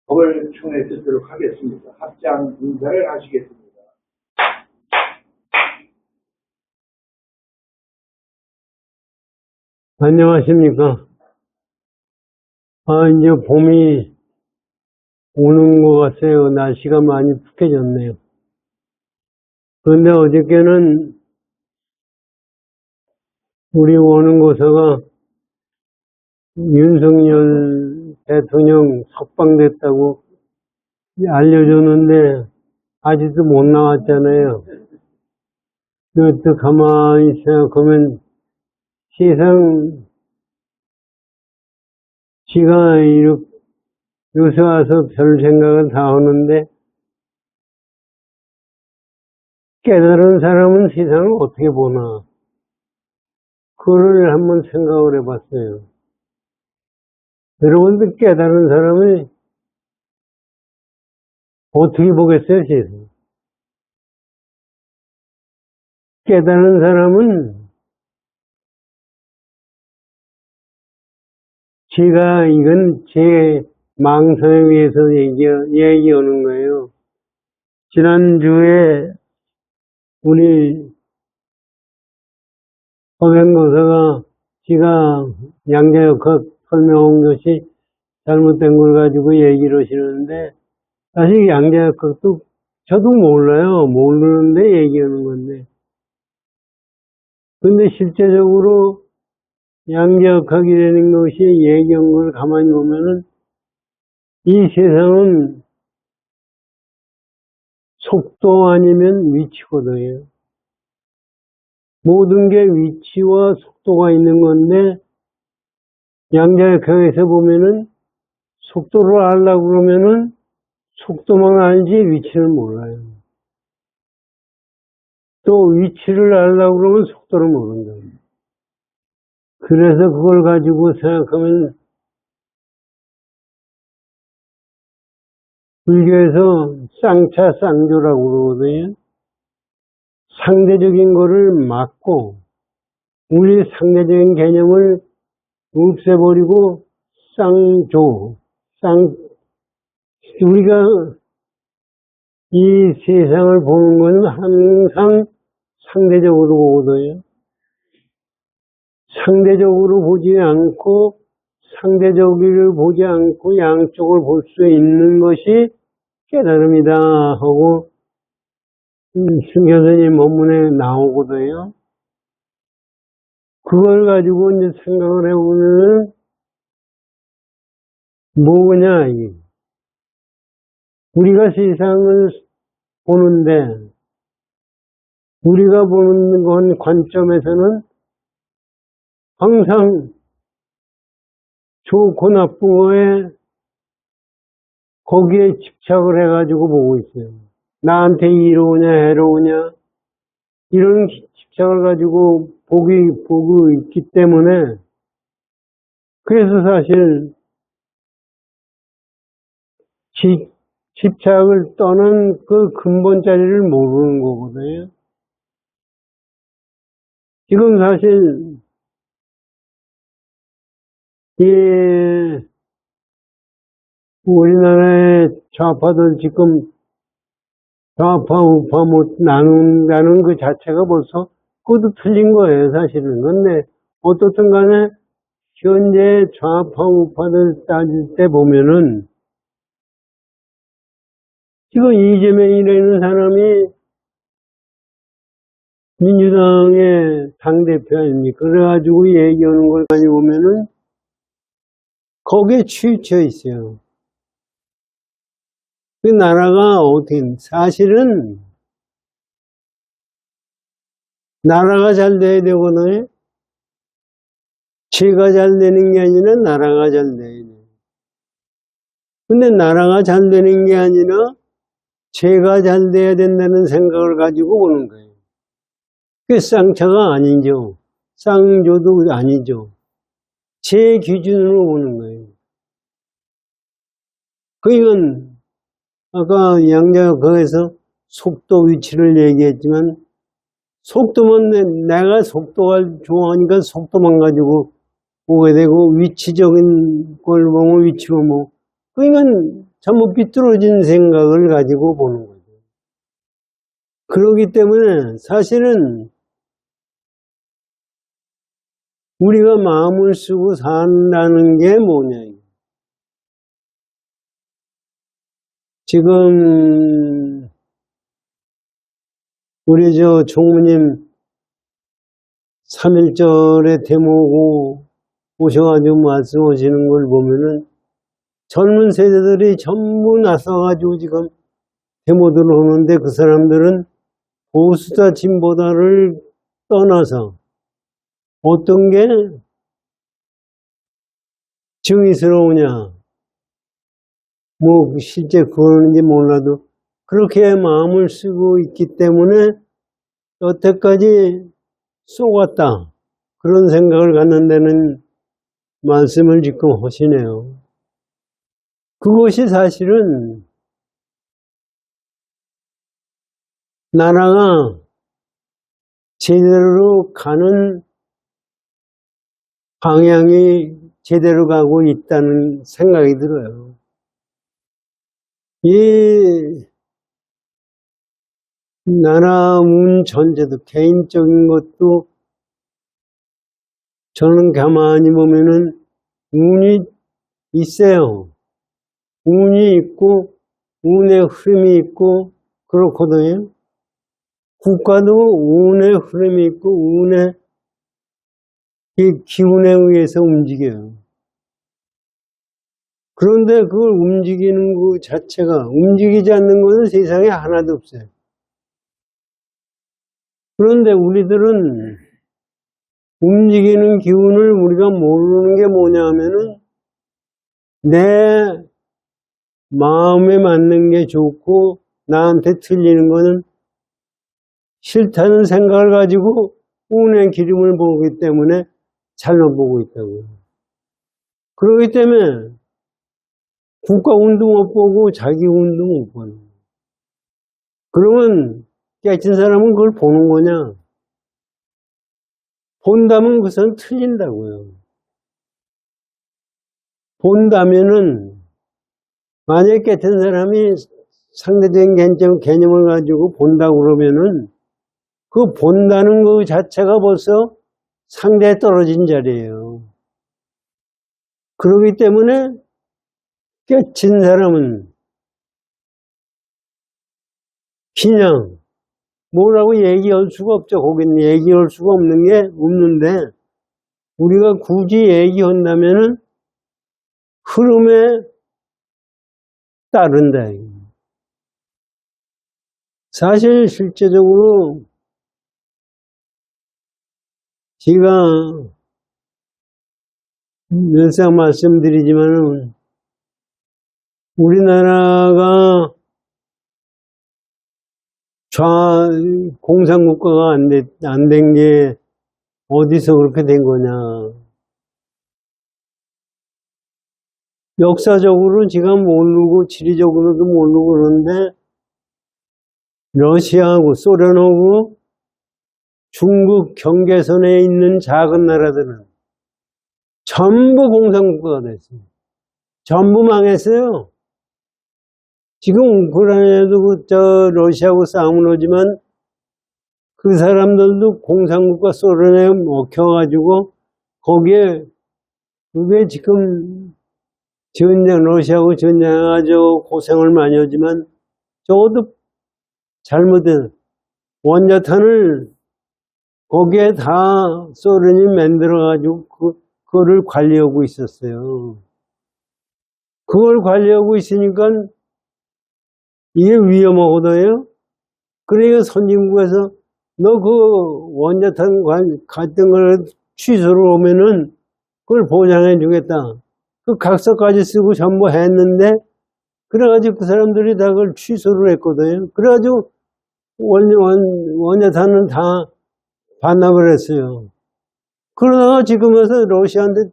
법을 청해 듣도록 하겠습니다. 합장 인사를 하시겠습니다. 안녕하십니까. 이제 봄이 오는 것 같아요. 날씨가 많이 푹해졌네요. 그런데 어저께는 우리 원흥고사가 윤석열 대통령 석방됐다고 알려줬는데 아직도 못 나왔잖아요. 또 가만히 생각하면 세상 지가 이렇게 요새 와서 별 생각을 다 하는데 깨달은 사람은 세상을 어떻게 보나 그거를 한번 생각을 해봤어요. 여러분들 깨달은 사람은 어떻게 보겠어요, 세상? 깨달은 사람은 제가 이건 제 망상에 의해서 얘기하는 거예요. 지난주에 우리 법행고사가 지가 양자역학 설명한 것이 잘못된 걸 가지고 얘기를 하시는데 사실 양자역학도 저도 몰라요. 모르는데 얘기하는 건데 근데 실제적으로 양자역학이라는 것이 얘기한 걸 가만히 보면은 이 세상은 속도 아니면 위치거든요. 모든 게 위치와 속도가 있는 건데 양자역학에서 보면은 속도를 알려고 그러면은 속도만 알지 위치를 몰라요. 또 위치를 알려고 그러면 속도를 모른다. 그래서 그걸 가지고 생각하면 불교에서 쌍차 쌍조라고 그러거든요. 상대적인 거를 막고 우리 상대적인 개념을 없애버리고 쌍조, 우리가 이 세상을 보는 건 항상 상대적으로 보거든요. 상대적으로 보지 않고 상대적으로 보지 않고 양쪽을 볼 수 있는 것이 깨달음이다 하고 승 교수님 원문에 나오거든요. 그걸 가지고 이제 생각을 해보면 뭐냐 이게. 우리가 세상을 보는데 우리가 보는 건 관점에서는 항상 좋고 나쁘고에 거기에 집착을 해가지고 보고 있어요. 나한테 이로우냐 해로우냐 이런 집착을 가지고 보고 있기 때문에 그래서 사실 집착을 떠난 그 근본 자리를 모르는 거거든요. 지금 사실 우리나라의 좌파들 지금 좌파 우파 못 나눈다는 그 자체가 벌써 그것도 틀린 거예요, 사실은. 근데 어떻든 간에 현재 좌파 우파들 따질 때 보면은 지금 이재명이라는 사람이 민주당의 당대표 아닙니까? 그래가지고 얘기하는 걸 가지고 보면은 거기에 치우쳐 있어요. 그 나라가 어떻게, 사실은 나라가 잘 돼야 되거든요. 제가 잘 되는 게 아니라 나라가 잘 돼야 돼요. 근데 나라가 잘 되는 게 아니라 제가 잘 돼야 된다는 생각을 가지고 보는 거예요. 그게 쌍차가 아니죠. 쌍조도 아니죠. 제 기준으로 보는 거예요. 그러니까 아까 양자가 거기서 속도 위치를 얘기했지만 속도만 내가 속도가 좋아하니까 속도만 가지고 보게 되고 위치적인 걸 보면 위치로 뭐 그러니까 전부 삐뚤어진 생각을 가지고 보는 거죠. 그렇기 때문에 사실은 우리가 마음을 쓰고 산다는 게 뭐냐. 지금 우리 총무님 3.1절에 대모고 오셔가지고 말씀하시는 걸 보면은 젊은 세대들이 전부 나서가지고 지금 대모들을 하는데 그 사람들은 보수다 진보다를 떠나서 어떤 게 정의스러우냐, 뭐 실제 그러는지 몰라도 그렇게 마음을 쓰고 있기 때문에 여태까지 쏘았다 그런 생각을 갖는 데는 말씀을 지금 하시네요. 그것이 사실은 나라가 제대로 가는 방향이 제대로 가고 있다는 생각이 들어요. 이 나라 운 전체도 개인적인 것도 저는 가만히 보면은 운이 있어요. 운이 있고 운의 흐름이 있고 그렇거든요. 국가도 운의 흐름이 있고 운의 기운에 의해서 움직여요. 그런데 그걸 움직이는 그 자체가 움직이지 않는 것은 세상에 하나도 없어요. 그런데 우리들은 움직이는 기운을 우리가 모르는 게 뭐냐 하면은 내 마음에 맞는 게 좋고 나한테 틀리는 거는 싫다는 생각을 가지고 운의 기름을 보기 때문에 잘못 보고 있다고요. 그렇기 때문에 국가 운도 못 보고 자기 운도 못 보는 거예요. 그러면 깨친 사람은 그걸 보는 거냐? 본다면 그것은 틀린다고요. 본다면은 만약에 깨친 사람이 상대적인 개념을 가지고 본다고 그러면은 그 본다는 것 자체가 벌써 상대에 떨어진 자리예요. 그렇기 때문에 깨친 사람은 그냥 뭐라고 얘기할 수가 없죠. 거기는 얘기할 수가 없는 게 없는데 우리가 굳이 얘기한다면은 흐름에 따른다. 사실 실제적으로 제가 늘상 말씀드리지만은 우리나라가 공산국가가 안 된 게 어디서 그렇게 된 거냐. 역사적으로 제가 모르고 지리적으로도 모르고 그러는데 러시아하고 소련하고 중국 경계선에 있는 작은 나라들은 전부 공산국가가 됐어요. 전부 망했어요. 지금 우크라이나도 러시아하고 싸움을 하지만 그 사람들도 공산국가 소련에 먹혀가지고 거기에 그게 지금 러시아하고 전쟁해가지고 고생을 많이 하지만 적어도 잘못된 원자탄을 거기에 다 소련이 만들어가지고 그거를 관리하고 있었어요. 그걸 관리하고 있으니까 이게 위험하거든요. 그러니까 선진국에서 너 그 원자탄 같은 걸 취소를 오면은 그걸 보장해 주겠다. 그 각서까지 쓰고 전부 했는데 그래가지고 그 사람들이 다 그걸 취소를 했거든요. 그래가지고 원자탄은 다 반납을 했어요. 그러다가 지금 와서 러시아한테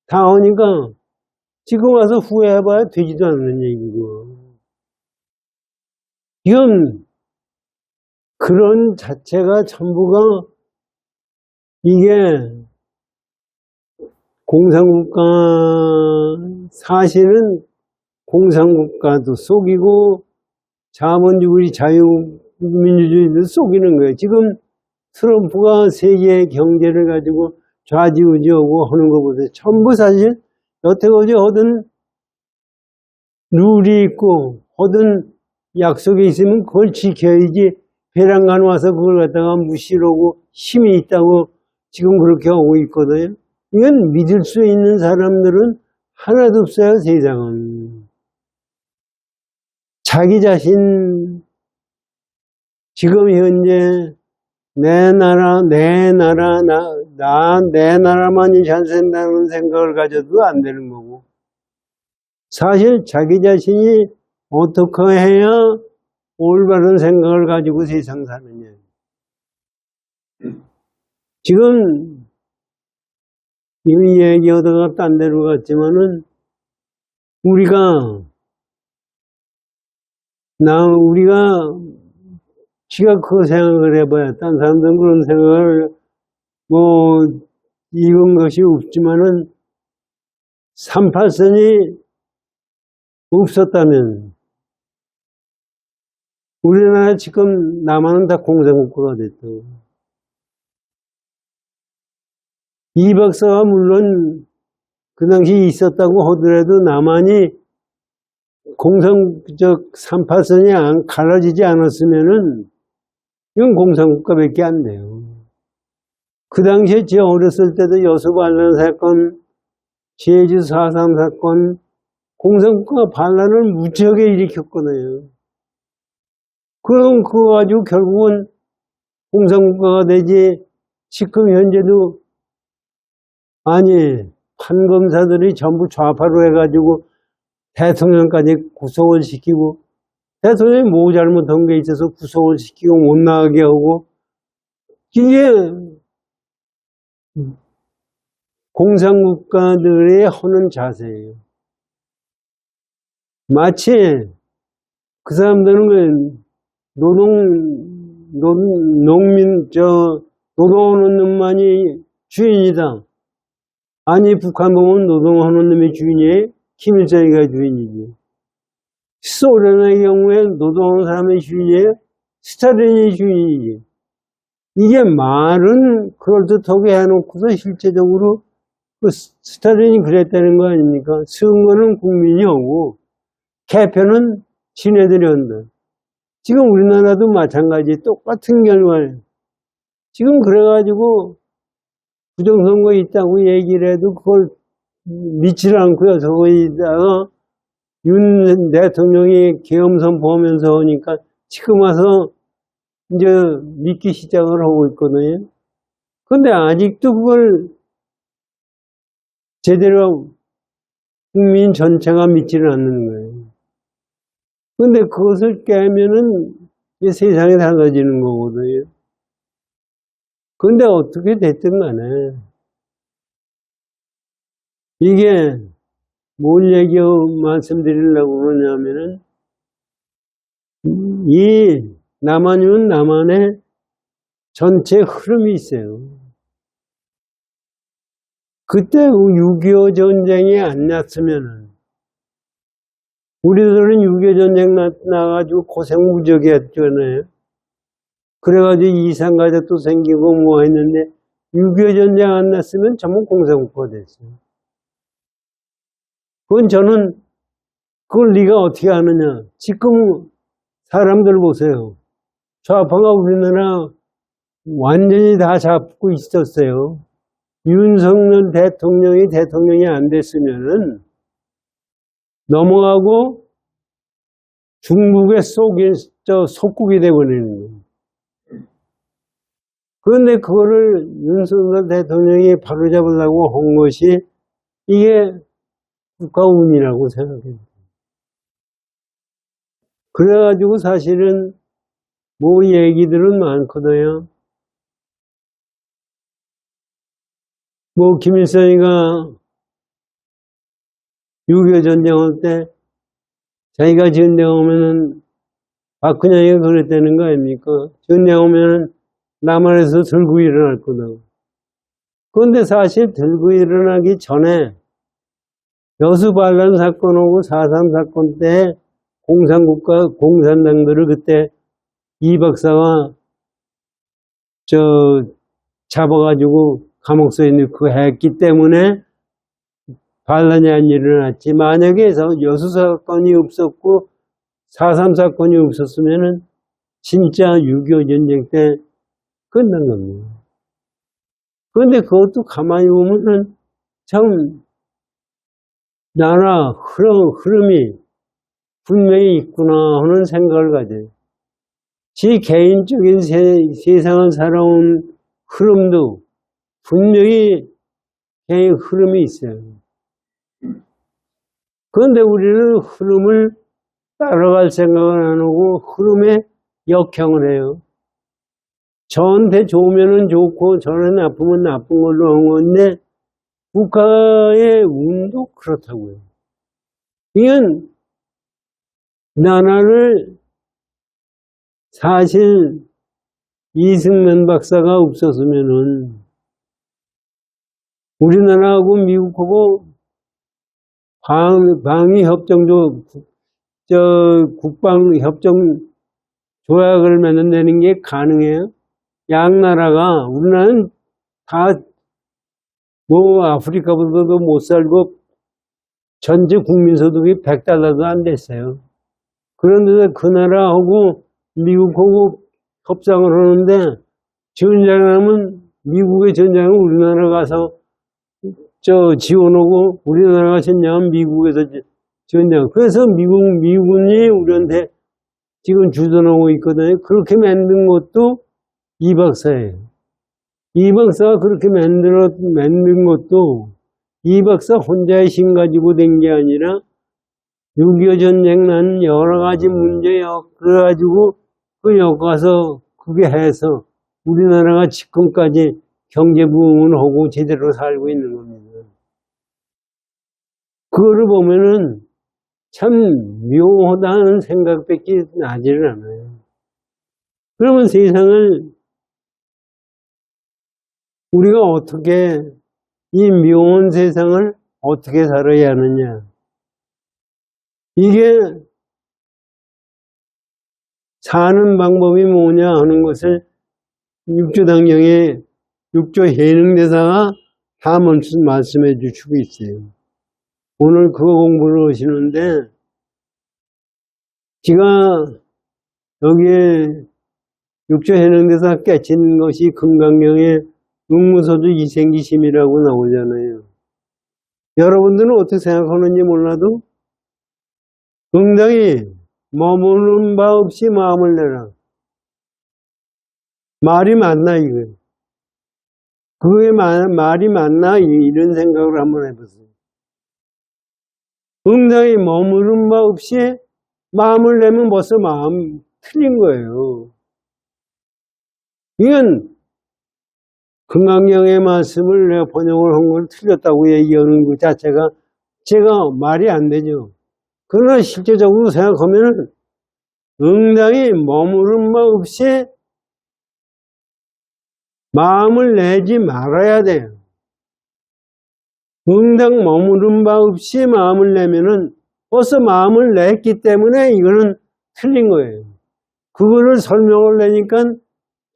당하니까 지금 와서 후회해봐야 되지도 않는 얘기고. 이건 그런 자체가 전부가 이게 공산국가 사실은 공산국가도 속이고 자본주의 자유민주주의도 속이는 거예요. 지금 트럼프가 세계 경제를 가지고 좌지우지하고 하는 거 보세요. 전부 사실 여태까지 하던 룰이 있고 하던 약속이 있으면 그걸 지켜야지 배란간 와서 그걸 갖다가 무시하고 힘이 있다고 지금 그렇게 하고 있거든요. 이건 믿을 수 있는 사람들은 하나도 없어요, 세상은. 자기 자신, 지금 현재 내 나라만이 잘 산다는 생각을 가져도 안 되는 거고. 사실 자기 자신이 어떻게 해야 올바른 생각을 가지고 세상 사느냐. 지금 이 얘기하다가 딴 데로 갔지만은 우리가 지가 그 생각을 해봐야 딴 사람들은 그런 생각을 익은 것이 없지만은 38선이 없었다면 우리나라 지금 남한은 다 공산국가가 됐다고. 이 박사가 물론 그 당시 있었다고 하더라도 남한이 공산적 38선이 갈라지지 않았으면은 이건 공산국가밖에 안 돼요. 그 당시에 제 어렸을 때도 여수 반란 사건, 제주 4.3 사건, 공산국가 반란을 무지하게 일으켰거든요. 그럼 그거 가지고 결국은 공산국가가 되지. 지금 현재도 판검사들이 전부 좌파로 해가지고 대통령까지 구속을 시키고 대통령이 뭐 잘못한 게 있어서 구속을 시키고 못 나가게 하고 이게 공산국가들의 하는 자세예요. 마치 그 사람들은 노동하는 놈만이 주인이다. 아니, 북한 보면 노동하는 놈이 주인이에요? 김일성이가 주인이지. 소련의 경우에 노동하는 사람이 주인이에요? 스탈린이 주인이지. 이게 말은 그럴듯하게 해놓고서 실제적으로 그 스탈린이 그랬다는 거 아닙니까? 선거는 국민이 하고 개표는 지네들이 한다. 지금 우리나라도 마찬가지 똑같은 결과예요. 지금 그래가지고 부정선거 있다고 얘기를 해도 그걸 믿지를 않고요. 저거에다가 윤 대통령이 계엄선포하면서 하니까 지금 와서 이제 믿기 시작을 하고 있거든요. 근데 아직도 그걸 제대로 국민 전체가 믿지를 않는 거예요. 근데 그것을 깨면은 이제 세상이 달라지는 거거든요. 근데 어떻게 됐든 간에 이게 뭘 말씀드리려고 그러냐면은 이 남한은 남한의 전체 흐름이 있어요. 그때 6.25 전쟁이 안 났으면은 우리들은 6.25 전쟁 나가지고 고생 무지하게 했잖아요. 그래가지고 이산가족도 생기고 뭐 했는데 6.25 전쟁 안 났으면 전부 공산국가가 됐어요. 그건 저는 그걸 네가 어떻게 아느냐. 지금 사람들 보세요. 좌파가 우리나라 완전히 다 잡고 있었어요. 윤석열 대통령이 안 됐으면은 넘어가고 중국의 속국이 돼버리는 거예요. 그런데 그거를 윤석열 대통령이 바로잡으려고 한 것이 이게 국가운이라고 생각해요. 그래가지고 사실은 뭐 얘기들은 많거든요. 뭐 김일성이가 6.25 전쟁할 때 자기가 전쟁하면은 박근혜가 그랬다는 거 아닙니까? 전쟁하면은 남한에서 들고 일어날 거다. 그런데 사실 들고 일어나기 전에 여수 반란 사건하고 4.3 사건 때 공산당들을 그때 이 박사가 잡아가지고 감옥소에 넣고 했기 때문에 반란이 안 일어났지. 만약에 여수 사건이 없었고 4.3 사건이 없었으면은 진짜 6.25 전쟁 때 끝난 겁니다. 그런데 그것도 가만히 보면은 참 나라 흐름이 분명히 있구나 하는 생각을 가져요. 지 개인적인 세상을 살아온 흐름도 분명히 개인 흐름이 있어요. 그런데 우리는 흐름을 따라갈 생각을 안 하고 흐름에 역행을 해요. 저한테 좋으면 좋고 저한테 나쁘면 나쁜 걸로 한 건데 국가의 운도 그렇다고요. 이건 나라를 사실 이승만 박사가 없었으면은 우리나라하고 미국하고 국방협정 조약을 맺는다는 게 가능해요? 양 나라가, 우리나라는 아프리카보다도 못 살고 전체 국민소득이 $100도 안 됐어요. 그런데 그 나라하고 미국하고 협상을 하는데 전쟁하면 미국의 전쟁은 우리나라 가서 지원하고 우리나라가 전쟁하면 미국에서 전쟁. 그래서 미군이 우리한테 지금 주둔하고 있거든요. 그렇게 만든 것도 이 박사예요. 이 박사가 그렇게 만든 것도 이 박사 혼자의 힘 가지고 된 게 아니라 6.25 전쟁 난 여러 가지 문제 그래가지고 그 엮어서 그게 해서 우리나라가 지금까지 경제 부흥을 하고 제대로 살고 있는 겁니다. 그거를 보면은 참 묘하다는 생각밖에 나지를 않아요. 그러면 세상을 우리가 어떻게 이 묘한 세상을 어떻게 살아야 하느냐. 이게 사는 방법이 뭐냐 하는 것을 육조당경의 육조해능대사가 다 말씀해 주시고 있어요. 오늘 그거 공부를 하시는데 제가 여기에 육조해능대사 깨친 것이 금강경의 응무소주 이생기심이라고 나오잖아요. 여러분들은 어떻게 생각하는지 몰라도 응당이 머무는 바 없이 마음을 내라. 말이 맞나 이거예요. 그게 말이 맞나 이런 생각을 한번 해보세요. 응당이 머무는 바 없이 마음을 내면 벌써 마음 틀린 거예요. 이건 금강경의 말씀을 내가 번역을 한 걸 틀렸다고 얘기하는 것 자체가 제가 말이 안 되죠. 그러나 실제적으로 생각하면 응당이 머무른 바 없이 마음을 내지 말아야 돼요. 응당 머무른 바 없이 마음을 내면은 벌써 마음을 냈기 때문에 이거는 틀린 거예요. 그거를 설명을 내니까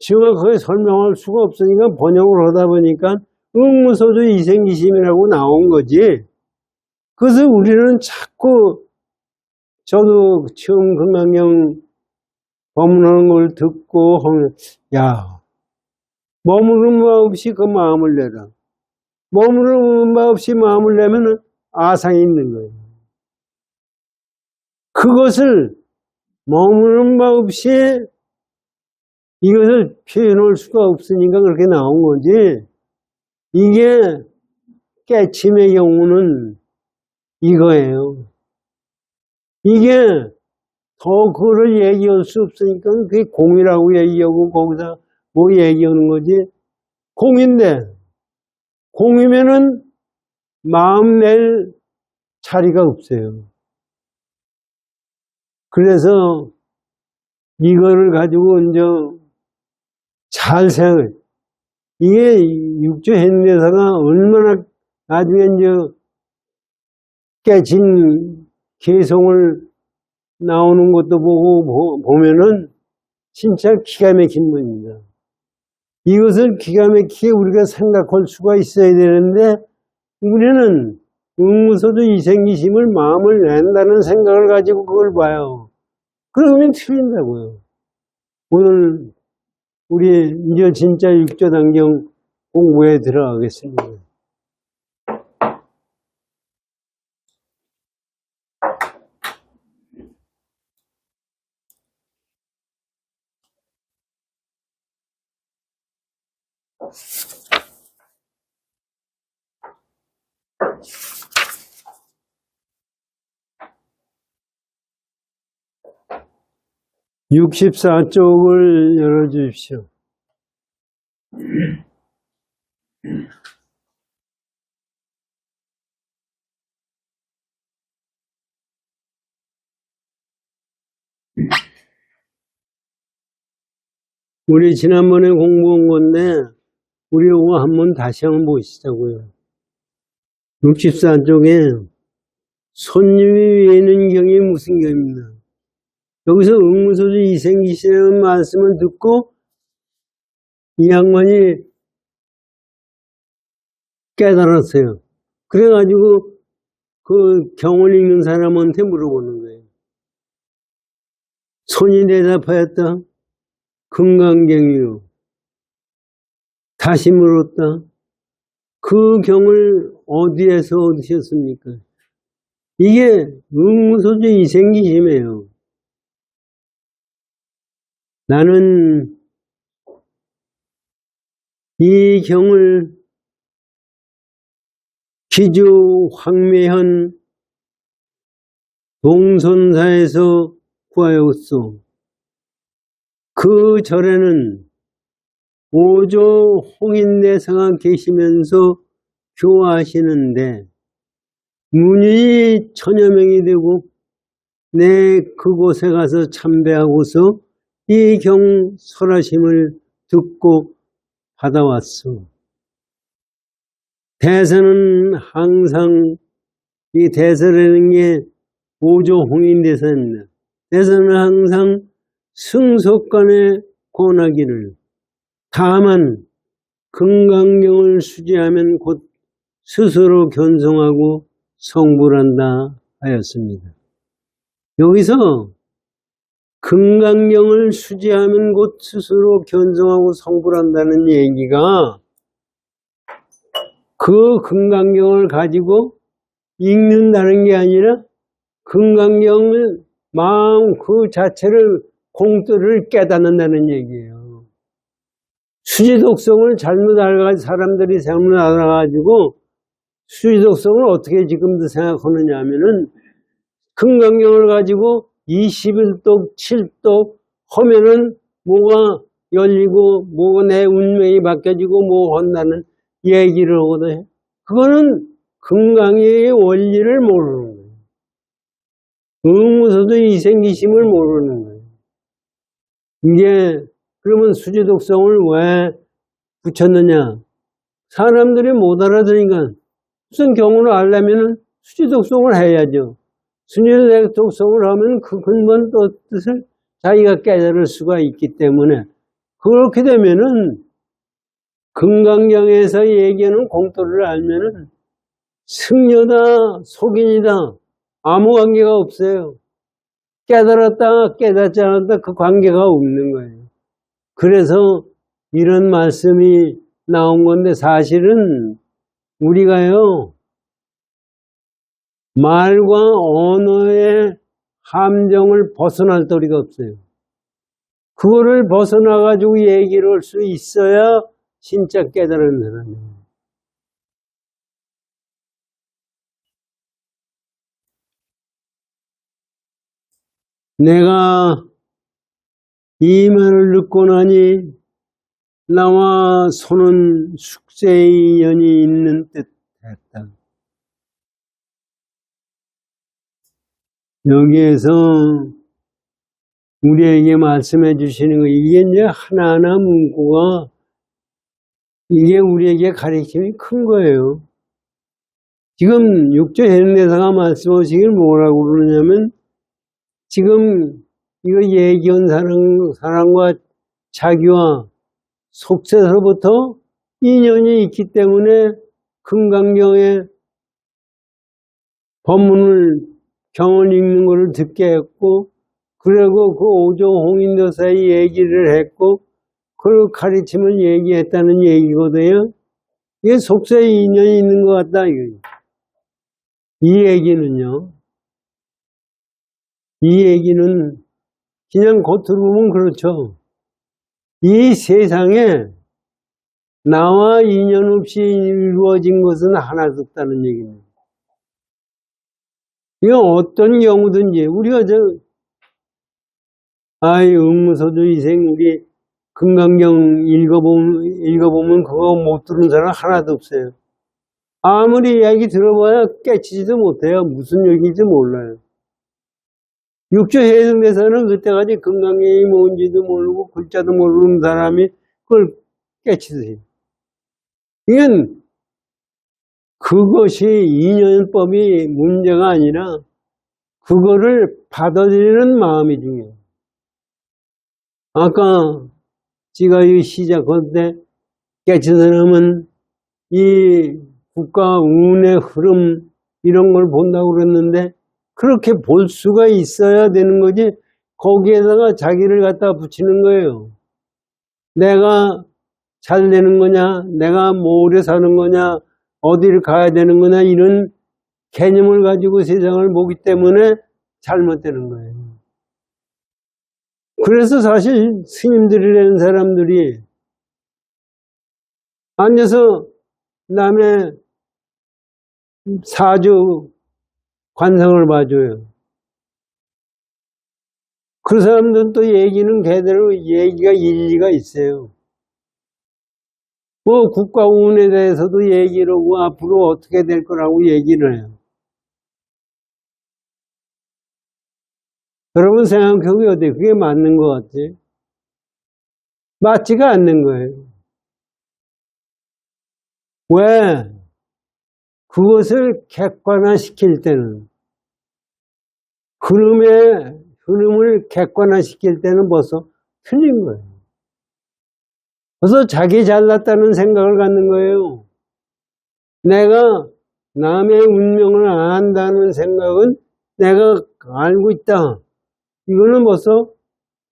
정확하게 설명할 수가 없으니까 번역을 하다 보니까 응무소주 이생기심이라고 나온 거지. 그래서 우리는 자꾸 저도 처음 금강경 법문하는 걸 듣고 하면 야 머무른 바 없이 그 마음을 내라. 머무른 바 없이 마음을 내면은 아상이 있는 거예요. 그것을 머무른 바 없이 이것을 표현할 수가 없으니까 그렇게 나온 거지. 이게 깨침의 경우는 이거예요. 이게 더 그걸 얘기할 수 없으니까 그게 공이라고 얘기하고 거기다 뭐 얘기하는 거지. 공인데 공이면은 마음 낼 자리가 없어요. 그래서 이거를 가지고 이제 잘 생각해. 이게 육조해능대사가 얼마나 나중에 이제 깨진 개송을 나오는 것도 보면은 진짜 기가 막힌 분입니다. 이것을 기가 막히게 우리가 생각할 수가 있어야 되는데 우리는 응무소도 이생기심을 마음을 낸다는 생각을 가지고 그걸 봐요. 그러면 틀린다고요. 오늘 우리 이제 진짜 육조단경 공부에 들어가겠습니다. (64쪽을) 열어주십시오. 우리 지난번에 공부한 건데 우리 이거 한번 다시 한번 보시자고요. 64쪽에 손님이 외는 경이 무슨 경입니다. 여기서 응무소주 이생기시라는 말씀을 듣고 이 양반이 깨달았어요. 그래가지고 그 경을 읽는 사람한테 물어보는 거예요. 손이 대답하였다. 금강경이요. 다시 물었다. 그 경을 어디에서 얻으셨습니까? 이게 응무소주 이생기심이에요. 나는 이 경을 기주 황매현 동선사에서 구하였소. 그 절에는 오조 홍인대사가 계시면서 교화하시는데 문이 천여 명이 되고 내 그곳에 가서 참배하고서 이 경 설하심을 듣고 받아왔소. 대사는 항상 이 대사라는 게 오조 홍인대사입니다. 대사는 항상 승속간에 권하기를 다만 금강경을 수지하면 곧 스스로 견성하고 성불한다 하였습니다. 여기서 금강경을 수지하면 곧 스스로 견성하고 성불한다는 얘기가 그 금강경을 가지고 읽는다는 게 아니라 금강경을 마음 그 자체를 공뜰을 깨닫는다는 얘기예요. 수지독성을 잘못 알아가지고 사람들이 잘못 알아가지고 수지독성을 어떻게 지금도 생각하느냐 하면은 금강경을 가지고 21독, 7독 하면은 뭐가 열리고 뭐가 내 운명이 바뀌어지고 뭐 한다는 얘기를 하거든요. 그거는 금강의 원리를 모르는 거예요. 응무소도 이생기심을 모르는 거예요. 이게 그러면 수지독성을 왜 붙였느냐? 사람들이 못 알아들으니까 무슨 경우를 알려면 수지독성을 해야죠. 수지독성을 하면 그 근본 뜻을 자기가 깨달을 수가 있기 때문에 그렇게 되면은 금강경에서 얘기하는 공토를 알면은 승려다, 속인이다 아무 관계가 없어요. 깨달았다, 깨닫지 않았다 그 관계가 없는 거예요. 그래서 이런 말씀이 나온 건데 사실은 우리가요 말과 언어의 함정을 벗어날 도리가 없어요. 그거를 벗어나가지고 얘기를 할 수 있어야 진짜 깨달은 사람이에요. 내가 이 말을 듣고 나니 나와 손은 숙세의 인연이 있는 듯 했다. 여기에서 우리에게 말씀해 주시는 거 이게 이제 하나하나 문구가 이게 우리에게 가르침이 큰 거예요. 지금 육조 해능대사가 말씀하시길 뭐라고 그러냐면, 지금 이거 예기원 사람과 자기와 속세서부터 인연이 있기 때문에 금강경의 법문을 경을 읽는 것을 듣게 했고, 그리고 그 오종 홍인도사의 얘기를 했고, 그걸 가르침을 얘기했다는 얘기거든요. 이게 속세의 인연이 있는 것 같다. 이 얘기는요. 이 얘기는 그냥 겉으로 보면 그렇죠. 이 세상에 나와 인연 없이 이루어진 것은 하나도 없다는 얘기입니다. 이건 어떤 경우든지 우리가 응무서도 이생 우리 금강경 읽어보면 그거 못 들은 사람 하나도 없어요. 아무리 이야기 들어봐야 깨치지도 못해요. 무슨 얘기인지 몰라요. 육조 해능대사는 그때까지 금강경이 뭔지도 모르고 글자도 모르는 사람이 그걸 깨치세요. 이건 그것이 인연법이 문제가 아니라 그거를 받아들이는 마음이 중요해요. 아까 제가 이 시작할 때 깨친 사람은 이 국가 운의 흐름 이런 걸 본다고 그랬는데 그렇게 볼 수가 있어야 되는 거지 거기에다가 자기를 갖다 붙이는 거예요. 내가 잘 되는 거냐, 내가 뭐 오래 사는 거냐, 어디를 가야 되는 거냐 이런 개념을 가지고 세상을 보기 때문에 잘못되는 거예요. 그래서 사실 스님들이라는 사람들이 앉아서 남의 사주 관상을 봐줘요. 그 사람들은 또 얘기는 걔대로 얘기가 일리가 있어요. 뭐 국가 운에 대해서도 얘기를 하고 앞으로 어떻게 될 거라고 얘기를 해요. 여러분 생각해보기 어때요? 그게 맞는 것 같지? 맞지가 않는 거예요. 왜? 그것을 객관화시킬 때는 흐름을 객관화시킬 때는 벌써 틀린 거예요. 벌써 자기 잘났다는 생각을 갖는 거예요. 내가 남의 운명을 안다는 생각은 내가 알고 있다. 이거는 벌써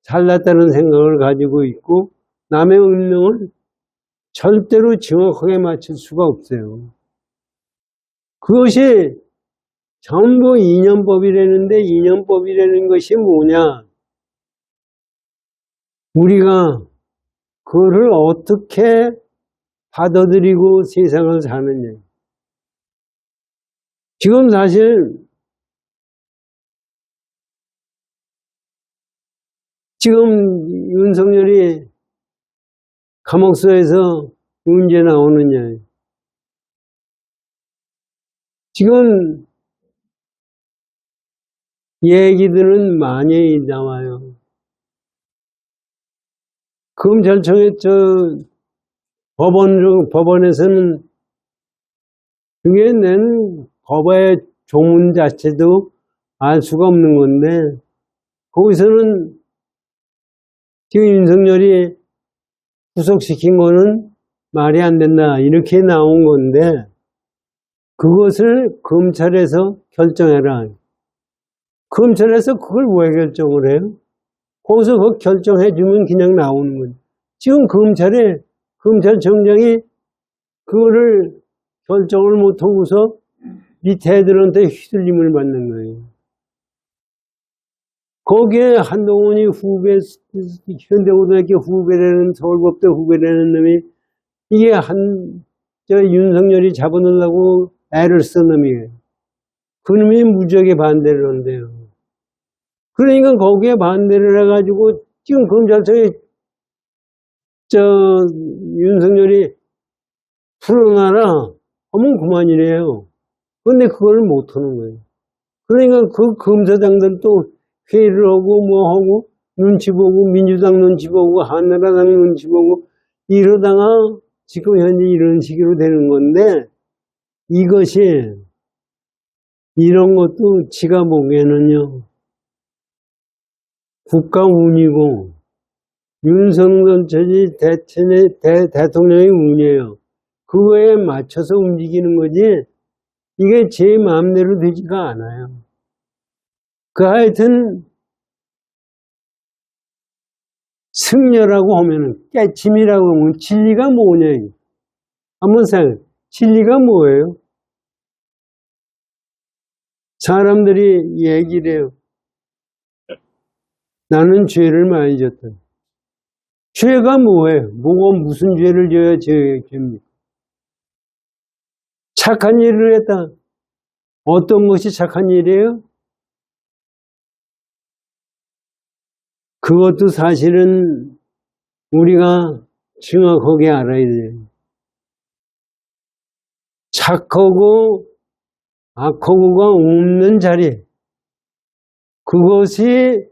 잘났다는 생각을 가지고 있고 남의 운명을 절대로 정확하게 맞출 수가 없어요. 그것이 전부 인연법이라는데 인연법이라는 것이 뭐냐? 우리가 그거를 어떻게 받아들이고 세상을 사느냐. 지금 사실 지금 윤석열이 감옥소에서 언제 나오느냐. 지금 얘기들은 많이 나와요. 검찰청에 법원에서는 그게 낸 법의 조문 자체도 알 수가 없는 건데 거기서는 지금 윤석열이 구속시킨 거는 말이 안 된다 이렇게 나온 건데 그것을 검찰에서 결정해라. 검찰에서 그걸 왜 결정을 해요? 거기서 그거 결정해주면 그냥 나오는 거죠. 지금 검찰청장이 그거를 결정을 못하고서 밑에 애들한테 휘둘림을 받는 거예요. 거기에 한동훈이 현대고등학교 후배라는, 서울법대 후배라는 놈이 이게 윤석열이 잡아놓으려고 애를 쓴 놈이에요. 그 놈이 무지하게 반대를 한대요. 그러니까 거기에 반대를 해가지고 지금 검찰청에 윤석열이 풀어놔라 하면 그만이래요. 근데 그걸 못하는 거예요. 그러니까 그 검사장들 또 회의를 하고 뭐 하고 눈치 보고 민주당 눈치 보고 한나라당 눈치 보고 이러다가 지금 현재 이런 식으로 되는 건데 이것이 이런 것도 지가 보기에는요, 국가 운이고, 윤석열 대통령의 운이에요. 그거에 맞춰서 움직이는 거지, 이게 제 마음대로 되지가 않아요. 하여튼, 승려라고 하면은, 깨침이라고 하면 진리가 뭐냐, 한번 생각해. 진리가 뭐예요? 사람들이 얘기를 해요. 나는 죄를 많이 졌다. 죄가 뭐예요? 뭐가 무슨 죄를 져야 죄입니까? 착한 일을 했다. 어떤 것이 착한 일이에요? 그것도 사실은 우리가 정확하게 알아야 돼요. 착하고 악하고가 없는 자리, 그것이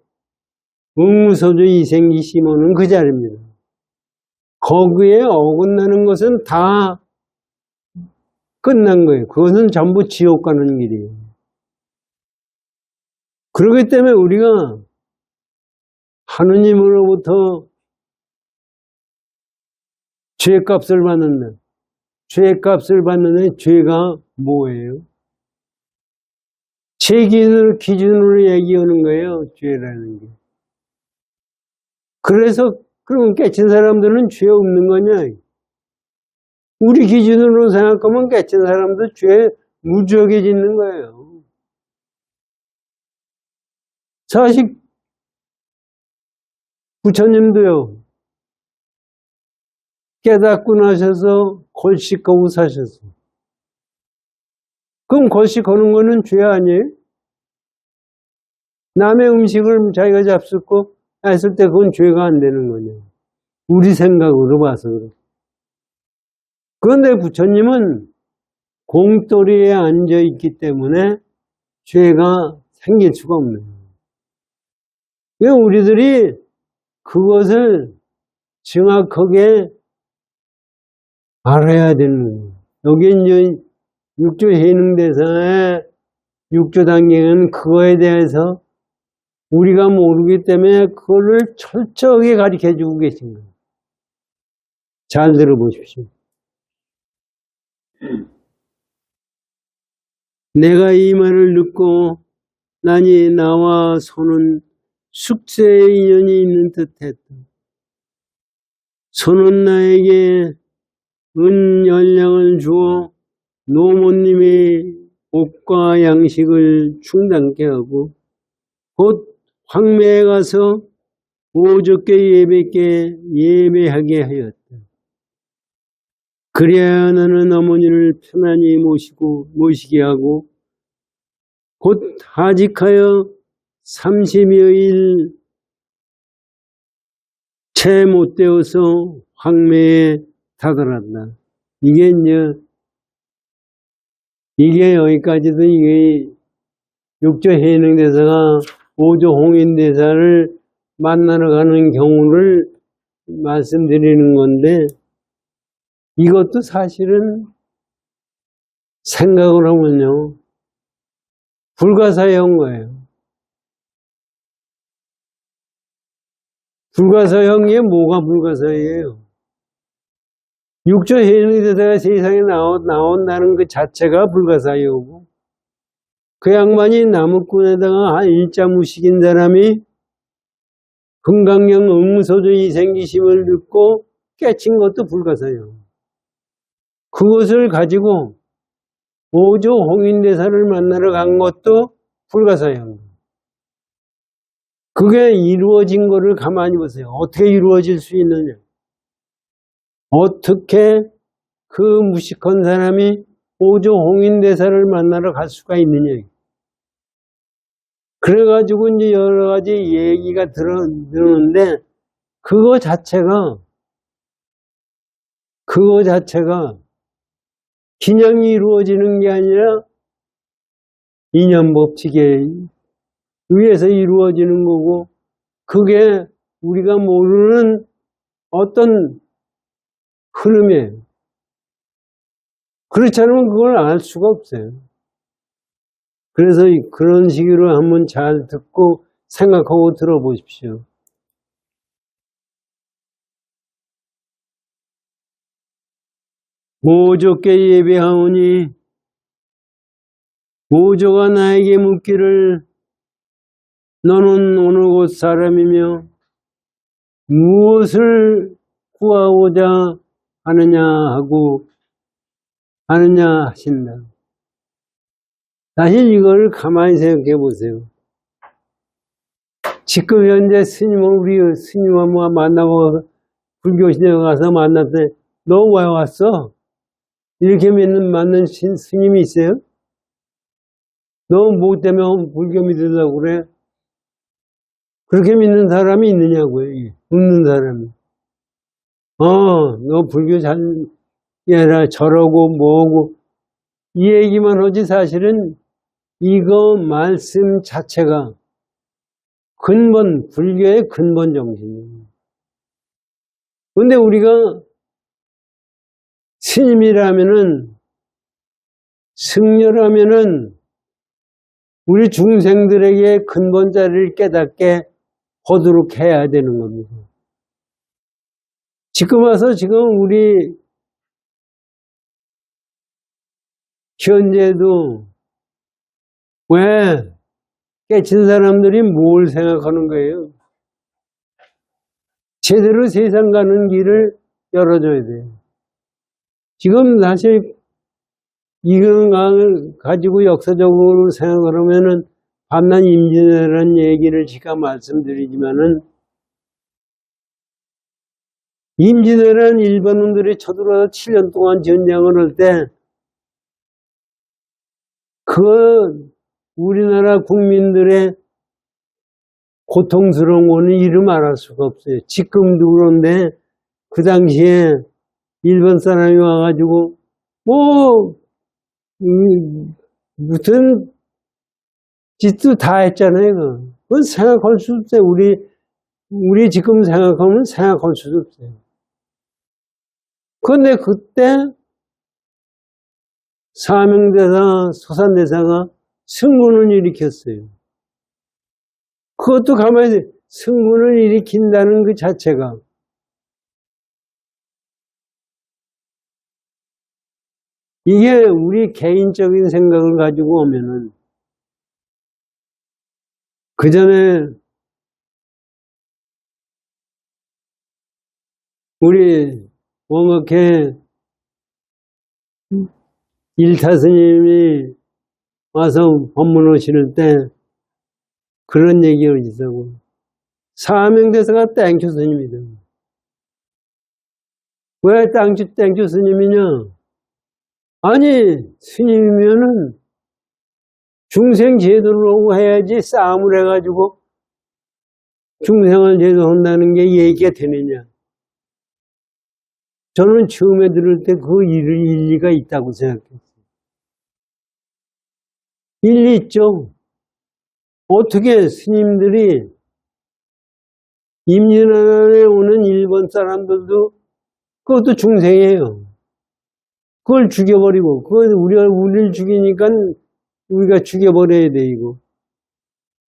응무소주 이생기 심어는 그 자리입니다. 거기에 어긋나는 것은 다 끝난 거예요. 그것은 전부 지옥 가는 길이에요. 그렇기 때문에 우리가 하느님으로부터 죄값을 받는다. 죄값을 받는 죄가 뭐예요? 제 기준으로 얘기하는 거예요, 죄라는 게. 그래서, 그럼 깨친 사람들은 죄 없는 거냐? 우리 기준으로 생각하면 깨친 사람도 죄 무지하게 짓는 거예요. 사실, 부처님도요, 깨닫고 나셔서 골식하고 사셨어요. 그럼 골식하는 거는 죄 아니에요? 남의 음식을 자기가 잡수고 했을 때 그건 죄가 안 되는 거냐. 우리 생각으로 봐서 그래. 그런데 부처님은 공돌이에 앉아 있기 때문에 죄가 생길 수가 없는 거예요. 우리들이 그것을 정확하게 알아야 되는 거예요. 여기 이제 육조 해능대사의 육조 단계는 그거에 대해서 우리가 모르기 때문에 그거를 철저하게 가르쳐 주고 계신 거예요. 잘 들어보십시오. 내가 이 말을 듣고 나니 나와 소는 숙세의 인연이 있는 듯했다. 소는 나에게 은연량을 주어 노모님의 옷과 양식을 충당케 하고 곧 황매에 가서 오죽게 예배하게 하였다. 그래야 나는 어머니를 편안히 모시게 하고 곧 하직하여 30여일 채 못 되어서 황매에 다다랐다. 이게 여기까지도 이게 육조 해능대사가 오조 홍인대사를 만나러 가는 경우를 말씀드리는 건데, 이것도 사실은 생각을 하면요, 불가사의한 거예요. 불가사의한 게 뭐가 불가사의예요? 육조 해능대사가 세상에 나온다는 그 자체가 불가사의하고, 그 양반이 나무꾼에다가 한 일자무식인 사람이 금강경 응무소조 이생기심을 듣고 깨친 것도 불가사의하고, 그것을 가지고 오조 홍인대사를 만나러 간 것도 불가사의한 거예요. 그게 이루어진 거를 가만히 보세요. 어떻게 이루어질 수 있느냐? 어떻게 그 무식한 사람이 오조 홍인대사를 만나러 갈 수가 있느냐? 그래가지고 이제 여러 가지 얘기가 들었는데, 그거 자체가 그냥 이루어지는 게 아니라 인연법칙에 의해서 이루어지는 거고, 그게 우리가 모르는 어떤 흐름이에요. 그렇지 않으면 그걸 알 수가 없어요. 그래서 그런 식으로 한번 잘 듣고 생각하고 들어보십시오. 모조께 예배하오니 모조가 나에게 묻기를 너는 어느 곳 사람이며 무엇을 구하고자 하느냐 하신다. 사실 이걸 가만히 생각해 보세요. 지금 현재 우리 스님과 만나고 불교시대에 가서 만났더니 너 왜 왔어? 이렇게 맞는 스님이 있어요? 너 뭐 때문에 불교 믿으려고 그래? 그렇게 믿는 사람이 있느냐고요. 묻는 사람이. 너 불교 잘 해라 저러고 뭐고 이 얘기만 하지 사실은 이거 말씀 자체가 불교의 근본 정신이에요. 그런데 우리가 스님이라면은, 승려라면은, 우리 중생들에게 근본 자리를 깨닫게 하도록 해야 되는 겁니다. 지금 와서 우리 현재도 왜 깨친 사람들이 뭘 생각하는 거예요? 제대로 세상 가는 길을 열어줘야 돼요. 지금 사실 이걸 가지고 역사적으로 생각을 하면은 밤낮 임진왜란 얘기를 제가 말씀드리지만은 임진왜란 일본놈들이 쳐들어와서 7년 동안 전쟁을 할 때 우리나라 국민들의 고통스러운 거는 이루 말할 수가 없어요. 지금도 그런데 그 당시에 일본 사람이 와가지고 무슨 짓도 다 했잖아요. 그건 생각할 수 없어요. 우리 지금 생각하면 생각할 수 없어요. 그런데 그때 사명대사, 소산대사가 승군을 일으켰어요. 그것도 가만히 승군을 일으킨다는 그 자체가 이게 우리 개인적인 생각을 가지고 오면은 그 전에 우리 원각회 일타스님이 와서 법문하시는 때 그런 얘기를 있었고 사명대사가 땡큐 스님이다. 왜 땡큐 스님이냐? 아니 스님이면은 중생 제도로 해야지 싸움을 해가지고 중생을 제도한다는 게 얘기가 되느냐? 저는 처음에 들을 때 그 일리가 있다고 생각했어요. 일리 있죠. 어떻게 스님들이 임진왜란에 오는 일본 사람들도 그것도 중생이에요. 그걸 죽여버리고 우리를 죽이니까 우리가 죽여버려야 돼 이거.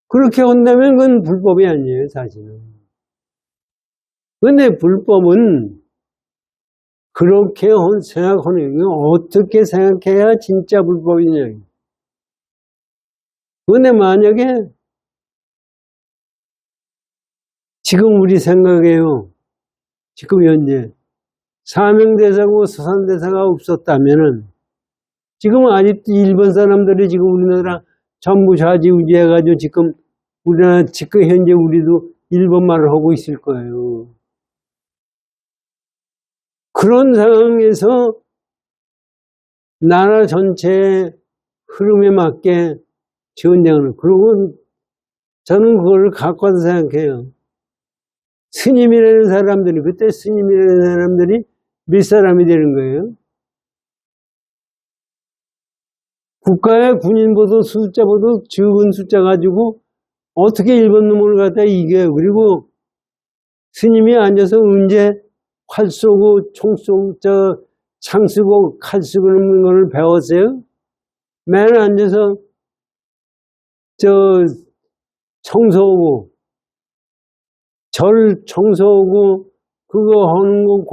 그렇게 한다면 그건 불법이 아니에요 사실은. 그런데 불법은 그렇게 생각하는 게 어떻게 생각해야 진짜 불법이냐. 그런데 만약에 지금 우리 생각해요. 지금 현재 사명대사고 소산대사가 없었다면은 지금 아직도 일본 사람들이 지금 우리나라 전부 좌지우지해가지고 지금 우리나라 지금 현재 우리도 일본말을 하고 있을 거예요. 그런 상황에서 나라 전체의 흐름에 맞게 전쟁을 그러고 저는 그걸 갖고 와서 생각해요. 스님이라는 사람들이 그때 스님이라는 사람들이 몇 사람이 되는 거예요? 국가의 군인보다 숫자보다 적은 숫자 가지고 어떻게 일본 놈을 갖다 이겨요? 그리고 스님이 앉아서 언제 활 쏘고 창 쓰고 칼 쓰고 그런 걸 배웠어요? 맨 앉아서 청소하고, 절 청소하고, 그거 하는 거,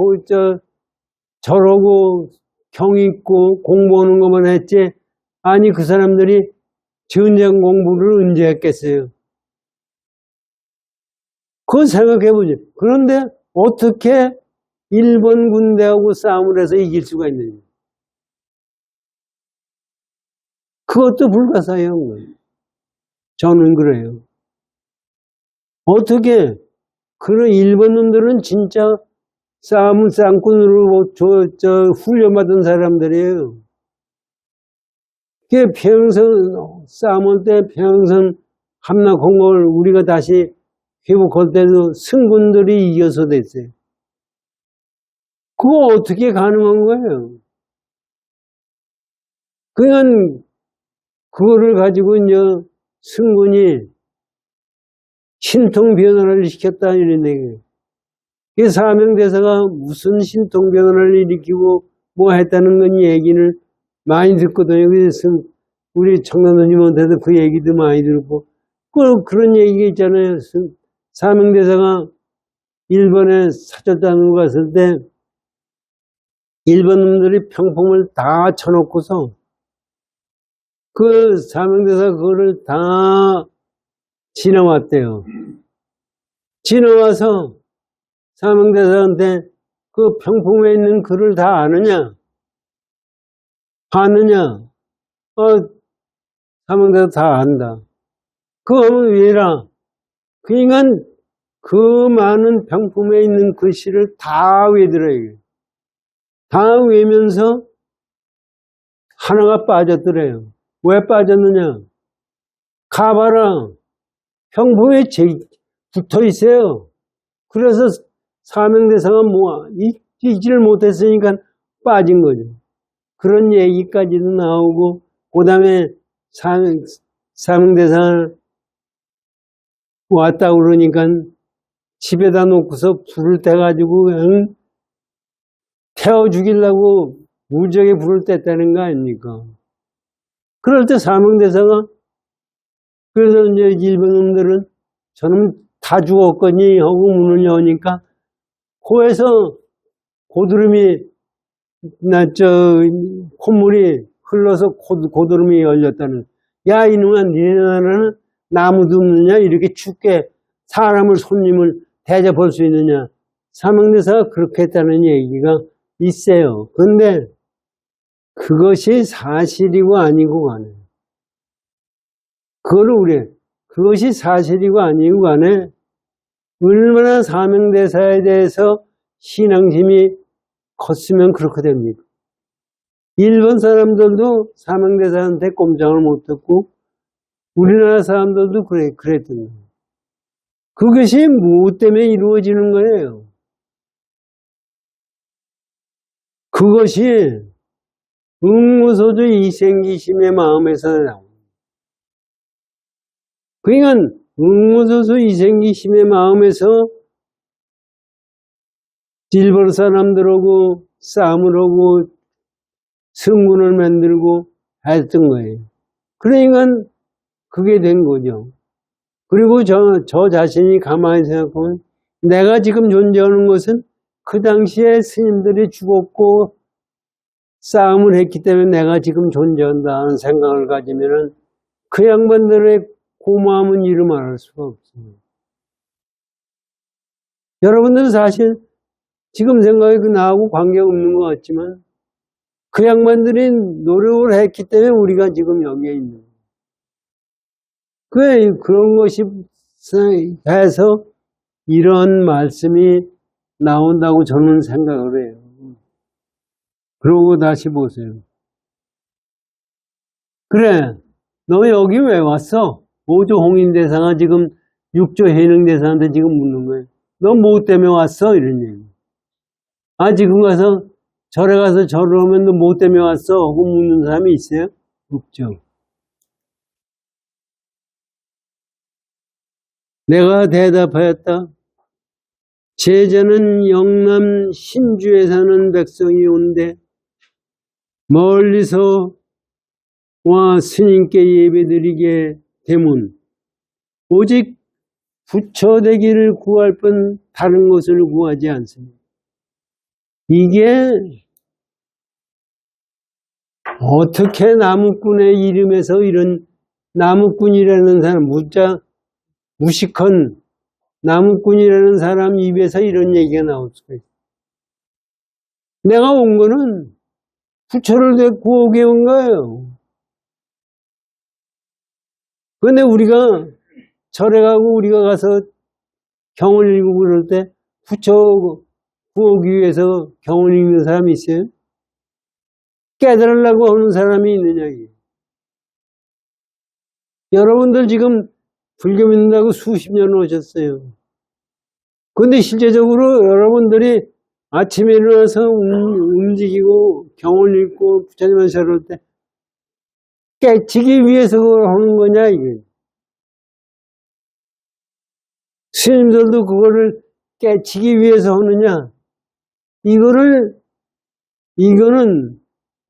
절하고, 경 있고, 공부하는 것만 했지. 아니, 그 사람들이 전쟁 공부를 언제 했겠어요? 그건 생각해보죠. 그런데 어떻게 일본 군대하고 싸움을 해서 이길 수가 있느냐. 그것도 불가사의한 거예요. 저는 그래요. 어떻게, 그런 일본 놈들은 진짜 싸움은 쌍꾼으로 훈련받은 사람들이에요. 그게 평생, 싸움할 때 평생 함락한 걸 우리가 다시 회복할 때도 승군들이 이겨서 됐어요. 그거 어떻게 가능한 거예요? 그냥, 그거를 가지고 이제 승군이 신통 변화를 시켰다 이런 얘기예요. 이 사명대사가 무슨 신통 변화를 일으키고 뭐 했다는 건 얘기를 많이 듣거든요. 그래서 우리 청년님한테도 그 얘기도 많이 듣고 그런 얘기가 있잖아요. 사명대사가 일본에 사절단으로 갔을 때 일본 놈들이 병풍을 다 쳐놓고서 그 사명대사 그거를 다 지나왔대요. 지나와서 사명대사한테 그 병풍에 있는 글을 다 아느냐? 아느냐? 사명대사 다 안다. 그거 왜라? 그러니까 그 많은 병풍에 있는 글씨를 다 외더래요. 다 외면서 하나가 빠졌더래요. 왜 빠졌느냐? 가봐라. 병풍에 붙어 있어요. 그래서 사명대사가 잊지를 못했으니까 빠진 거죠. 그런 얘기까지도 나오고, 그 다음에 사명대사 왔다 그러니까 집에다 놓고서 불을 떼가지고 그냥 태워 죽이려고 무적에 불을 뗐다는 거 아닙니까? 그럴 때 사명대사가, 그래서 이제 일본 놈들은 저는 다 죽었거니 하고 문을 여니까 코에서 고드름이 콧물이 흘러서 고드름이 열렸다는. 야 이놈아 니네 나라는 나무도 없느냐 이렇게 춥게 사람을 손님을 대접할 수 있느냐. 사명대사가 그렇게 했다는 얘기가 있어요. 근데 그것이 사실이고 아니고 간에 그것이 사실이고 아니고 간에 얼마나 사명대사에 대해서 신앙심이 컸으면 그렇게 됩니까? 일본 사람들도 사명대사한테 꼼짝을 못했고 우리나라 사람들도 그랬던 거예요. 그것이 무엇 때문에 이루어지는 거예요? 그것이 응무소주 이생기심의 마음에서 나옵니다. 그러니까 응무소주 이생기심의 마음에서 일본 사람들하고 싸움을 하고 승군을 만들고 했던 거예요. 그러니까 그게 된 거죠. 그리고 저 자신이 가만히 생각하면 내가 지금 존재하는 것은 그 당시에 스님들이 죽었고 싸움을 했기 때문에 내가 지금 존재한다는 생각을 가지면은 그 양반들의 고마움은 이루 말할 수가 없습니다. 여러분들은 사실 지금 생각이 나하고 관계없는 것 같지만 그 양반들이 노력을 했기 때문에 우리가 지금 여기에 있는 거예요. 그런 것이 해서 이런 말씀이 나온다고 저는 생각을 해요. 그러고 다시 보세요. 그래, 너 여기 왜 왔어? 5조 홍인대사가 지금 6조 해능대사한테 지금 묻는 거예요. 너 뭐 때문에 왔어? 이런 얘기. 지금 가서 절에 가서 절을 하면 너 뭐 때문에 왔어? 하고 묻는 사람이 있어요? 없죠. 내가 대답하였다. 제자는 영남 신주에 사는 백성이 온데 멀리서 와 스님께 예배드리게 되면 오직 부처되기를 구할 뿐 다른 것을 구하지 않습니다. 이게 어떻게 나무꾼의 이름에서 이런 나무꾼이라는 사람, 무식한 나무꾼이라는 사람 입에서 이런 얘기가 나올 수가 있어요. 내가 온 거는 부처를 구하게 온 거예요. 근데 우리가 절에 가고 우리가 가서 경을 읽고 그럴 때 부처 구하기 위해서 경을 읽는 사람이 있어요? 깨달으려고 하는 사람이 있느냐, 이게. 여러분들 지금 불교 믿는다고 수십 년 오셨어요. 근데 실제적으로 여러분들이 아침에 일어나서 움직이고 경을 읽고 부처님을 절할 때 깨치기 위해서 하는 거냐, 이게. 스님들도 그거를 깨치기 위해서 하느냐? 이거는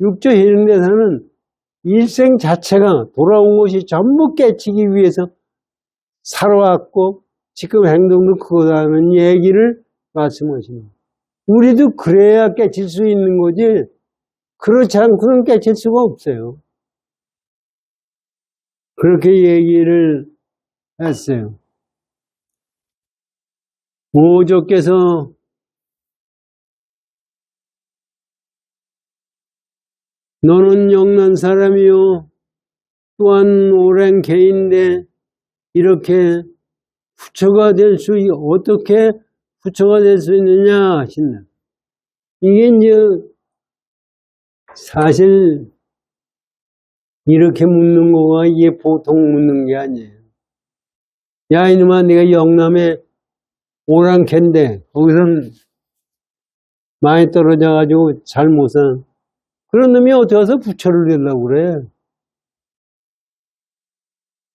육조 해능대사는 일생 자체가 돌아온 것이 전부 깨치기 위해서 살아왔고 지금 행동도 그거다는 얘기를 말씀하십니다. 우리도 그래야 깨칠 수 있는 거지 그렇지 않고는 깨칠 수가 없어요. 그렇게 얘기를 했어요. 오조께서 너는 영난 사람이요 또한 오랜 개인데 이렇게 어떻게 부처가 될 수 있느냐 하신다. 이게 이제 사실 이렇게 묻는 거가 이게 보통 묻는 게 아니에요. 야 이놈아 네가 영남에 오랑캐인데 거기선 많이 떨어져 가지고 잘 못 사는 그런 놈이 어떻게 와서 부처를 되려고 그래.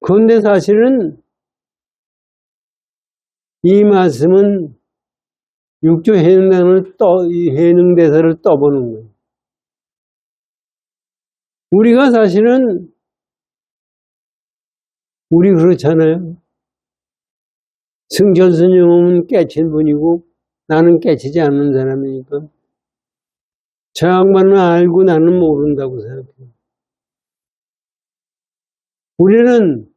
그런데 사실은 이 말씀은 육조 해능대사를 떠보는 거예요. 우리가 사실은 우리 그렇잖아요. 승천 스님은 깨친 분이고 나는 깨치지 않는 사람이니까 저 양반은 알고 나는 모른다고 생각해요. 우리는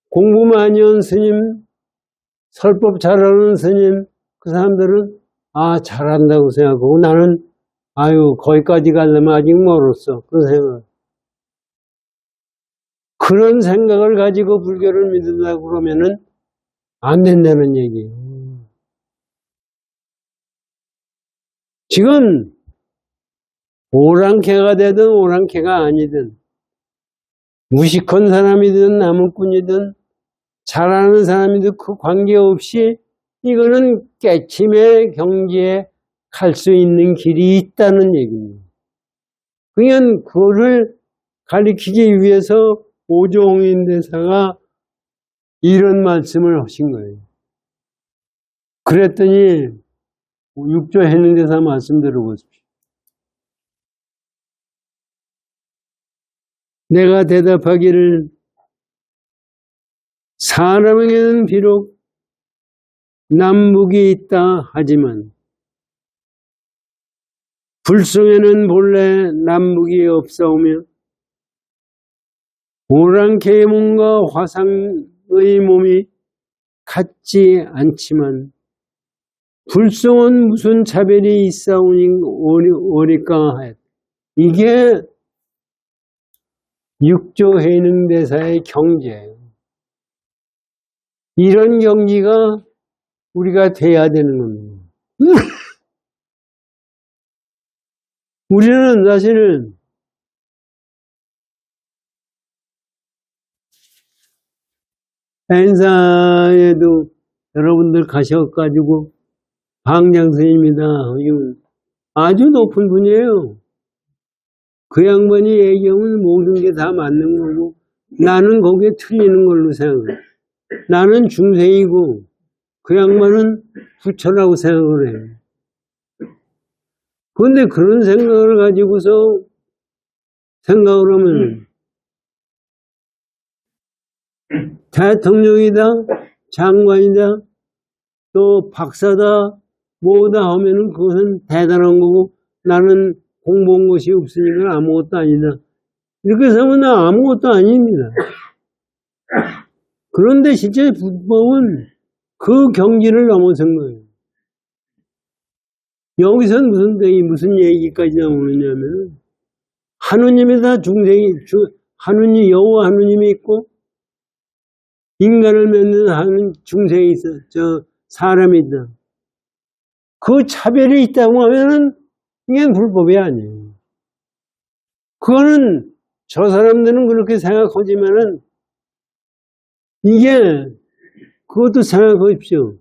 공부 많이 한 스님, 설법 잘하는 스님, 그 사람들은 잘한다고 생각하고 나는 거기까지 가려면 아직 멀었어. 그런 생각을 가지고 불교를 믿으려고 그러면은 안 된다는 얘기예요. 지금 오랑캐가 되든 오랑캐가 아니든 무식한 사람이든 나무꾼이든 잘하는 사람이든 그 관계없이 이거는 깨침의 경지에 갈 수 있는 길이 있다는 얘기입니다. 그냥 그거를 가리키기 위해서 오종인대사가 이런 말씀을 하신 거예요. 그랬더니 육조 해능대사 말씀 들어보십시오. 내가 대답하기를 사람에게는 비록 남북이 있다 하지만 불성에는 본래 남북이 없사오며 오랑캐의 몸과 화상의 몸이 같지 않지만 불성은 무슨 차별이 있사오니 오리까 하였다. 이게 육조 해능대사의 경지예요. 이런 경지가 우리가 돼야 되는 겁니다. 우리는 사실은 행사에도 여러분들 가셔가지고 방장스님이다. 아주 높은 분이에요. 그 양반이 얘기하면 모든 게 다 맞는 거고 나는 거기에 틀리는 걸로 생각해. 나는 중생이고 그 양반은 부처라고 생각을 해요. 그런데 그런 생각을 가지고서 생각을 하면 대통령이다, 장관이다, 또 박사다, 뭐다 하면은 그것은 대단한 거고 나는 공부한 것이 없으니까 아무것도 아니다. 이렇게 생각하면 나 아무것도 아닙니다. 그런데 실제 불법은 그 경지를 넘어선 거예요. 여기선 무슨 얘기까지 나오느냐면 하느님이 다 하느님, 여호와 하느님이 있고 인간을 맺는 하는 중생이 있어, 사람이 있다. 그 차별이 있다고 하면은 이게 불법이 아니에요. 그거는 저 사람들은 그렇게 생각하지만은 이게 그것도 생각하십시오.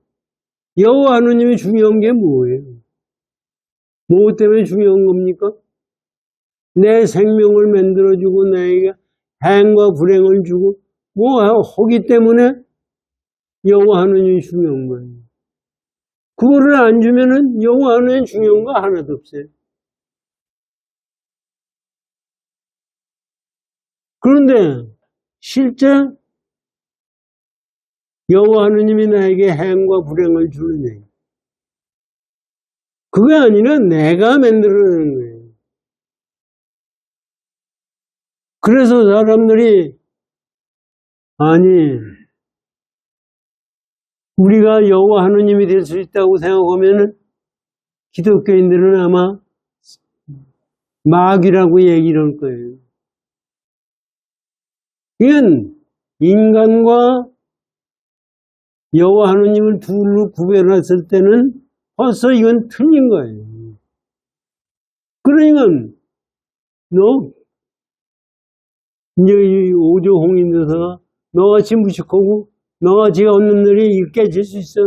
여호와 하느님이 중요한 게 뭐예요? 뭐 때문에 중요한 겁니까? 내 생명을 만들어주고 나에게 행과 불행을 주고 뭐 하기 때문에 여호와 하느님이 중요한 거예요. 그거를 안 주면은 여호와 하느님 중요한 거 하나도 없어요. 그런데 실제 여호와 하느님이 나에게 행과 불행을 주느냐? 그게 아니라 내가 만들어내는 거예요. 그래서 사람들이 아니 우리가 여호와 하느님이 될 수 있다고 생각하면은 기독교인들은 아마 마귀라고 얘기를 할 거예요. 이건 인간과 여호와 하느님을 둘로 구별했을 때는 벌써 이건 틀린 거예요. 그러니까 너 이제 오조 홍인도사가 너같이 무식하고 너같이 없는 놈이 깨질 수 있어.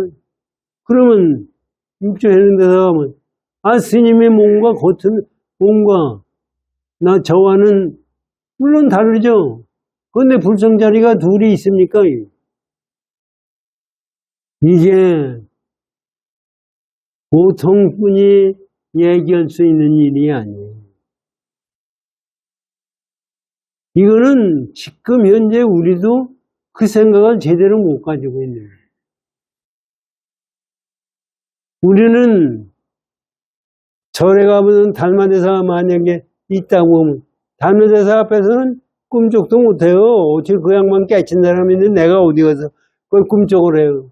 그러면 육조 해는데다가 하면 스님의 몸과 겉은 몸과 나 저와는 물론 다르죠. 그런데 불성자리가 둘이 있습니까? 이게 보통 분이 얘기할 수 있는 일이 아니에요. 이거는 지금 현재 우리도 그 생각을 제대로 못 가지고 있는 거예요. 우리는 절에 가보면 달마대사가 만약에 있다고 하면 달마대사 앞에서는 꿈쩍도 못해요. 어차피 그 양반 깨친 사람인데 내가 어디 가서 그걸 꿈쩍을 해요.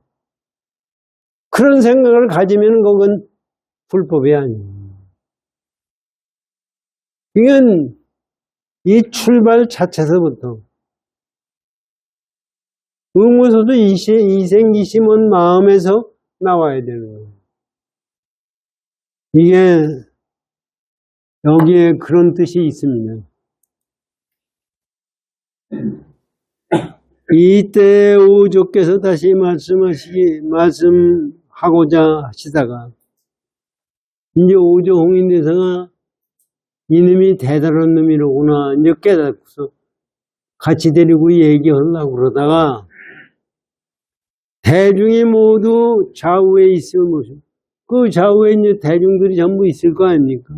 그런 생각을 가지면 그건 불법이 아니에요. 이건 이 출발 자체서부터 의무서도 이생이심은 마음에서 나와야 되는 거예요. 이게 여기에 그런 뜻이 있습니다. 이때 오조께서 다시 말씀하고자 하시다가 이제 오조 홍인대사가 이놈이 대단한 놈이로구나 이제 깨닫고서 같이 데리고 얘기하려고 그러다가 대중이 모두 좌우에 있으면 무슨 그 좌우에 이제 대중들이 전부 있을 거 아닙니까?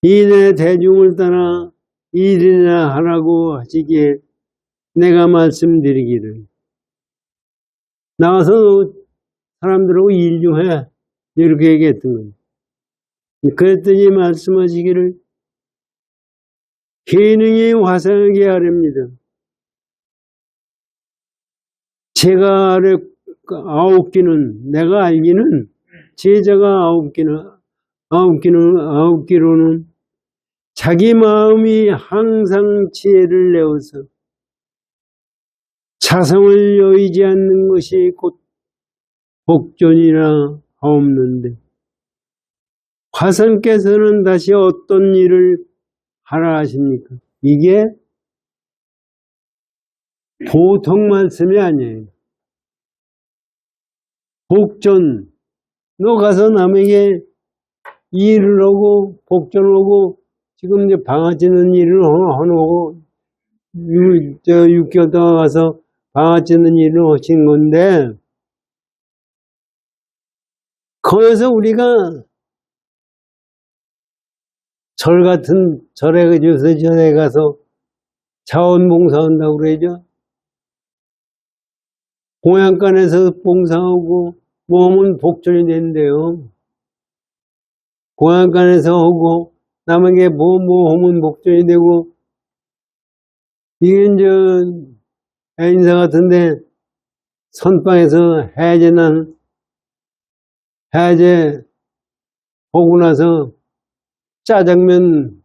이내 대중을 따라 일이나 하라고 하시기에 내가 말씀드리기를 나와서 사람들하고 일 좀 해 이렇게 얘기했던 거예요. 그랬더니 말씀하시기를 기능이 화성하게 하렵니다. 제가 아래 9기는 내가 알기는 제자가 9기로는 자기 마음이 항상 지혜를 내어서 자성을 여의지 않는 것이 곧 복존이라 하옵는데 화성께서는 다시 어떤 일을 하라 하십니까? 이게 보통 말씀이 아니에요. 복존, 너 가서 남에게 일을 하고 복존을 하고 지금 이제 방아찌는 일을 하고 6개월 동안 가서 방아찌는 일을 하신 건데 거기서 우리가 절에 가서 자원봉사한다고 그러죠. 공양간에서 봉사하고 모험은 복전이 된대요. 공양간에서 하고 남에게 모험은 복전이 되고, 이게 이제 해인사 같은데 선방에서 해제 보고 나서 짜장면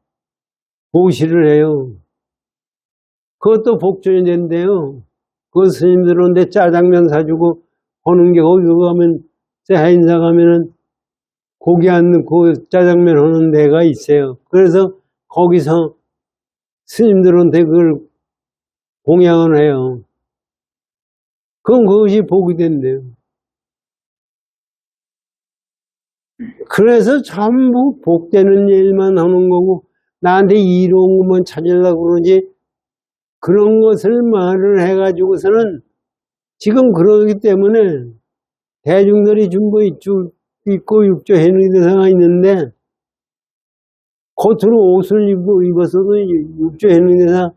보시를 해요. 그것도 복전이 된대요. 그 스님들한테 짜장면 사주고 하는 게, 거기 가면, 해인사 가면은 고기 안 넣고 짜장면 하는 데가 있어요. 그래서 거기서 스님들한테 그걸 공양을 해요. 그럼 그것이 복이 된대요. 그래서 전부 복되는 일만 하는 거고, 나한테 이로운 것만 찾으려고 그러지, 그런 것을 말을 해가지고서는, 지금 그러기 때문에 대중들이 준부 입고 육조 해능대사가 있는데, 겉으로 옷을 입었어도 육조 해능대사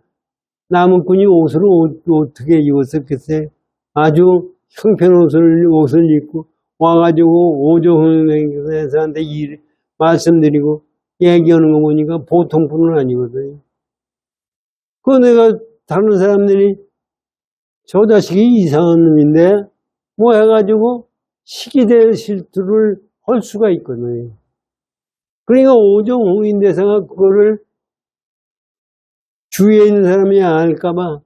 나무꾼이 어떻게 입었었겠어요? 아주 형편없는 옷을 입고 와가지고 오조훈행사한테 말씀드리고 얘기하는 거 보니까 보통 분은 아니거든요. 그 내가 다른 사람들이 저 자식이 이상한 놈인데 뭐 해가지고 시기될 실투를 할 수가 있거든요. 그러니까 오정홍인대사가 그거를 주위에 있는 사람이 알까봐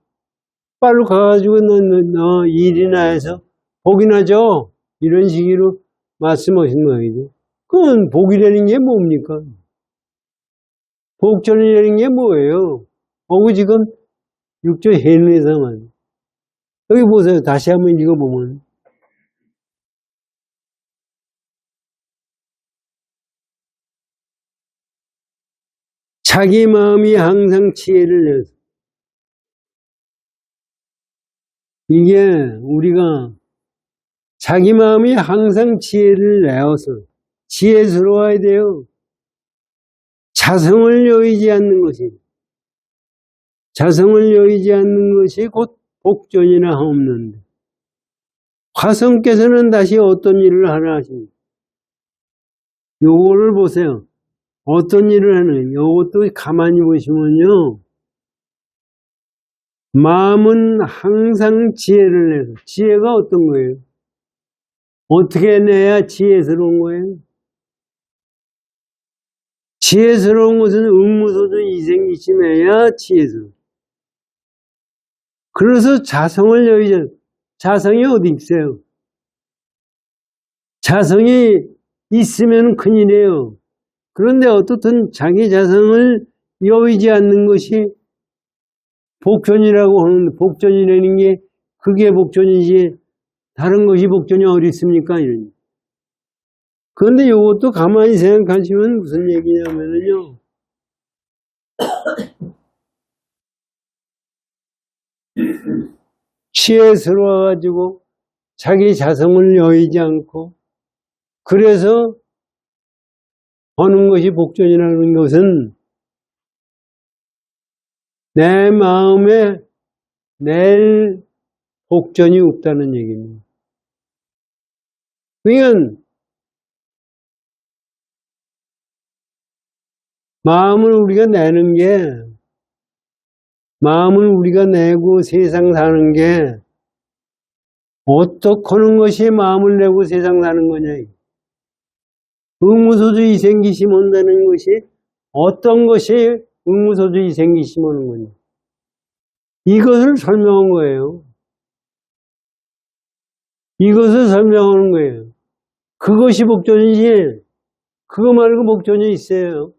빨리 가가지고 너 일이나 해서 복이나 줘, 이런 식으로 말씀하신 거예요. 그건 복이라는 게 뭡니까? 복전이라는 게 뭐예요? 지금 육조 해능대사만. 여기 보세요. 다시 한번 읽어보면. 자기 마음이 항상 지혜를 내서. 이게 우리가 자기 마음이 항상 지혜를 내어서 지혜스러워야 돼요. 자성을 여의지 않는 것이, 자성을 여의지 않는 것이 곧 복전이나 하옵는데, 화성께서는 다시 어떤 일을 하라 하십니까? 요거를 보세요. 어떤 일을 하는, 요것도 가만히 보시면요. 마음은 항상 지혜를 내서, 지혜가 어떤 거예요? 어떻게 내야 지혜스러운 거예요? 지혜스러운 것은 응무소도 이생기심해야 지혜스러워. 그래서 자성을 여의자. 자성이 어디 있어요? 자성이 있으면 큰일이에요. 그런데 어떻든 자기 자성을 여의지 않는 것이 복전이라고 하는데, 복전이라는 게 그게 복전이지 다른 것이 복전이 어디 있습니까? 이런. 그런데 이것도 가만히 생각하시면 무슨 얘기냐면요. 지혜스러워가지고 자기 자성을 여의지 않고 그래서 하는 것이 복전이라는 것은 내 마음에 낼 복전이 없다는 얘기입니다. 그러니까 마음을 우리가 내는 게, 마음을 우리가 내고 세상 사는 게 어떻게 하는 것이 마음을 내고 세상 사는 거냐. 의무소주의 생기심 한다는 것이 어떤 것이 의무소주의 생기심 하는 거냐. 이것을 설명한 거예요. 이것을 설명하는 거예요. 그것이 복전이지, 그거 말고 복전이 있어요.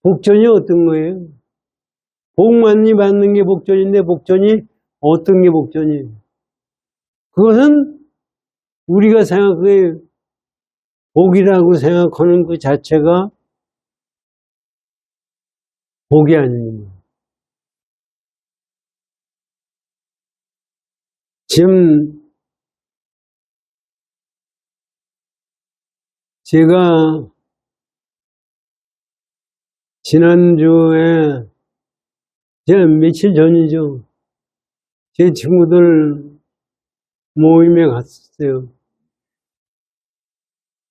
복전이 어떤 거예요? 복만이 받는 게 복전인데, 복전이 어떤 게 복전이에요? 그것은 우리가 생각해 복이라고 생각하는 그 자체가 복이 아닙니다. 지금 제가 지난주에 제가 며칠 전이죠. 제 친구들 모임에 갔었어요.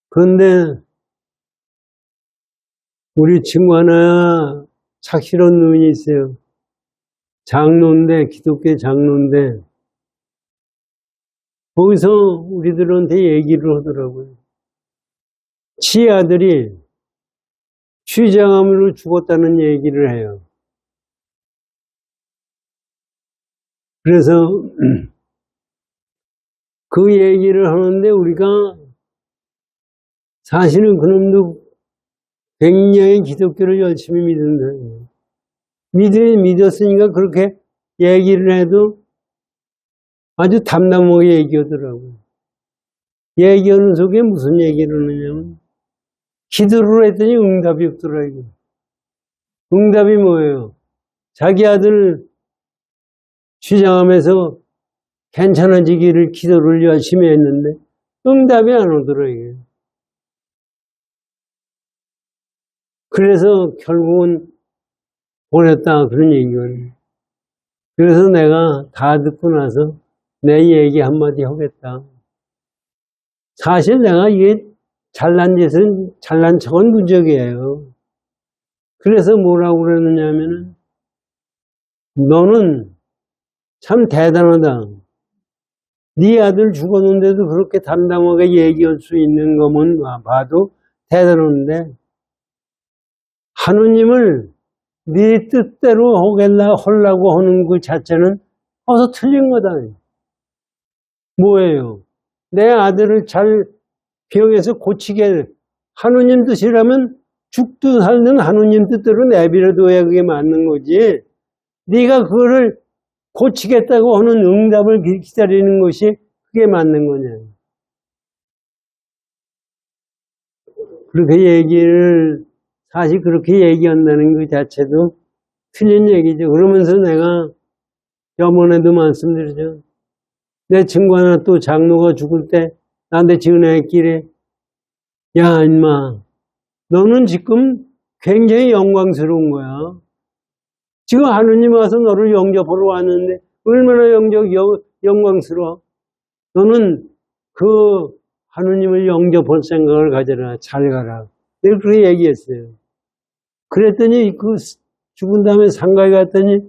그런데 우리 친구 하나 착실한 놈이 있어요. 장로인데, 기독교 장로인데, 거기서 우리들한테 얘기를 하더라고요. 지 아들이 취장암으로 죽었다는 얘기를 해요. 그래서 그 얘기를 하는데 우리가 사실은 그놈도 굉장히 기독교를 열심히 믿는다. 믿었으니까 그렇게 얘기를 해도 아주 담담하게 얘기하더라고요. 얘기하는 속에 무슨 얘기를 하느냐면 기도를 했더니 응답이 없더라고요. 응답이 뭐예요? 자기 아들 취장하면서 괜찮아지기를 기도를 열심히 했는데 응답이 안 오더라고요. 그래서 결국은 보냈다 그런 얘기를. 그래서 내가 다 듣고 나서 내 얘기 한마디 하겠다. 사실 내가 이게 잘난 척은 무적이에요. 그래서 뭐라고 그러느냐면은 너는 참 대단하다. 네 아들 죽었는데도 그렇게 담담하게 얘기할 수 있는 거면 봐도 대단한데 하느님을 네 뜻대로 하려고 하는 그 자체는 어서 틀린 거다. 뭐예요? 내 아들을 잘 병에서 고치게 하느님 뜻이라면 죽든 살든 하느님 뜻대로 내버려둬야 그게 맞는 거지. 네가 그거를 고치겠다고 하는 응답을 기다리는 것이 그게 맞는 거냐. 그렇게 얘기를 사실 그렇게 얘기한다는 것 자체도 틀린 얘기죠. 그러면서 내가 저번에도 말씀드리죠. 내 친구 하나 또 장로가 죽을 때 나한테 전화했길래 야 인마 너는 지금 굉장히 영광스러운 거야. 지금 하느님 와서 너를 영접하러 왔는데 얼마나 영광스러워. 너는 그 하느님을 영접할 생각을 가져라. 잘 가라. 내가 그렇게 얘기했어요. 그랬더니 그 죽은 다음에 상가에 갔더니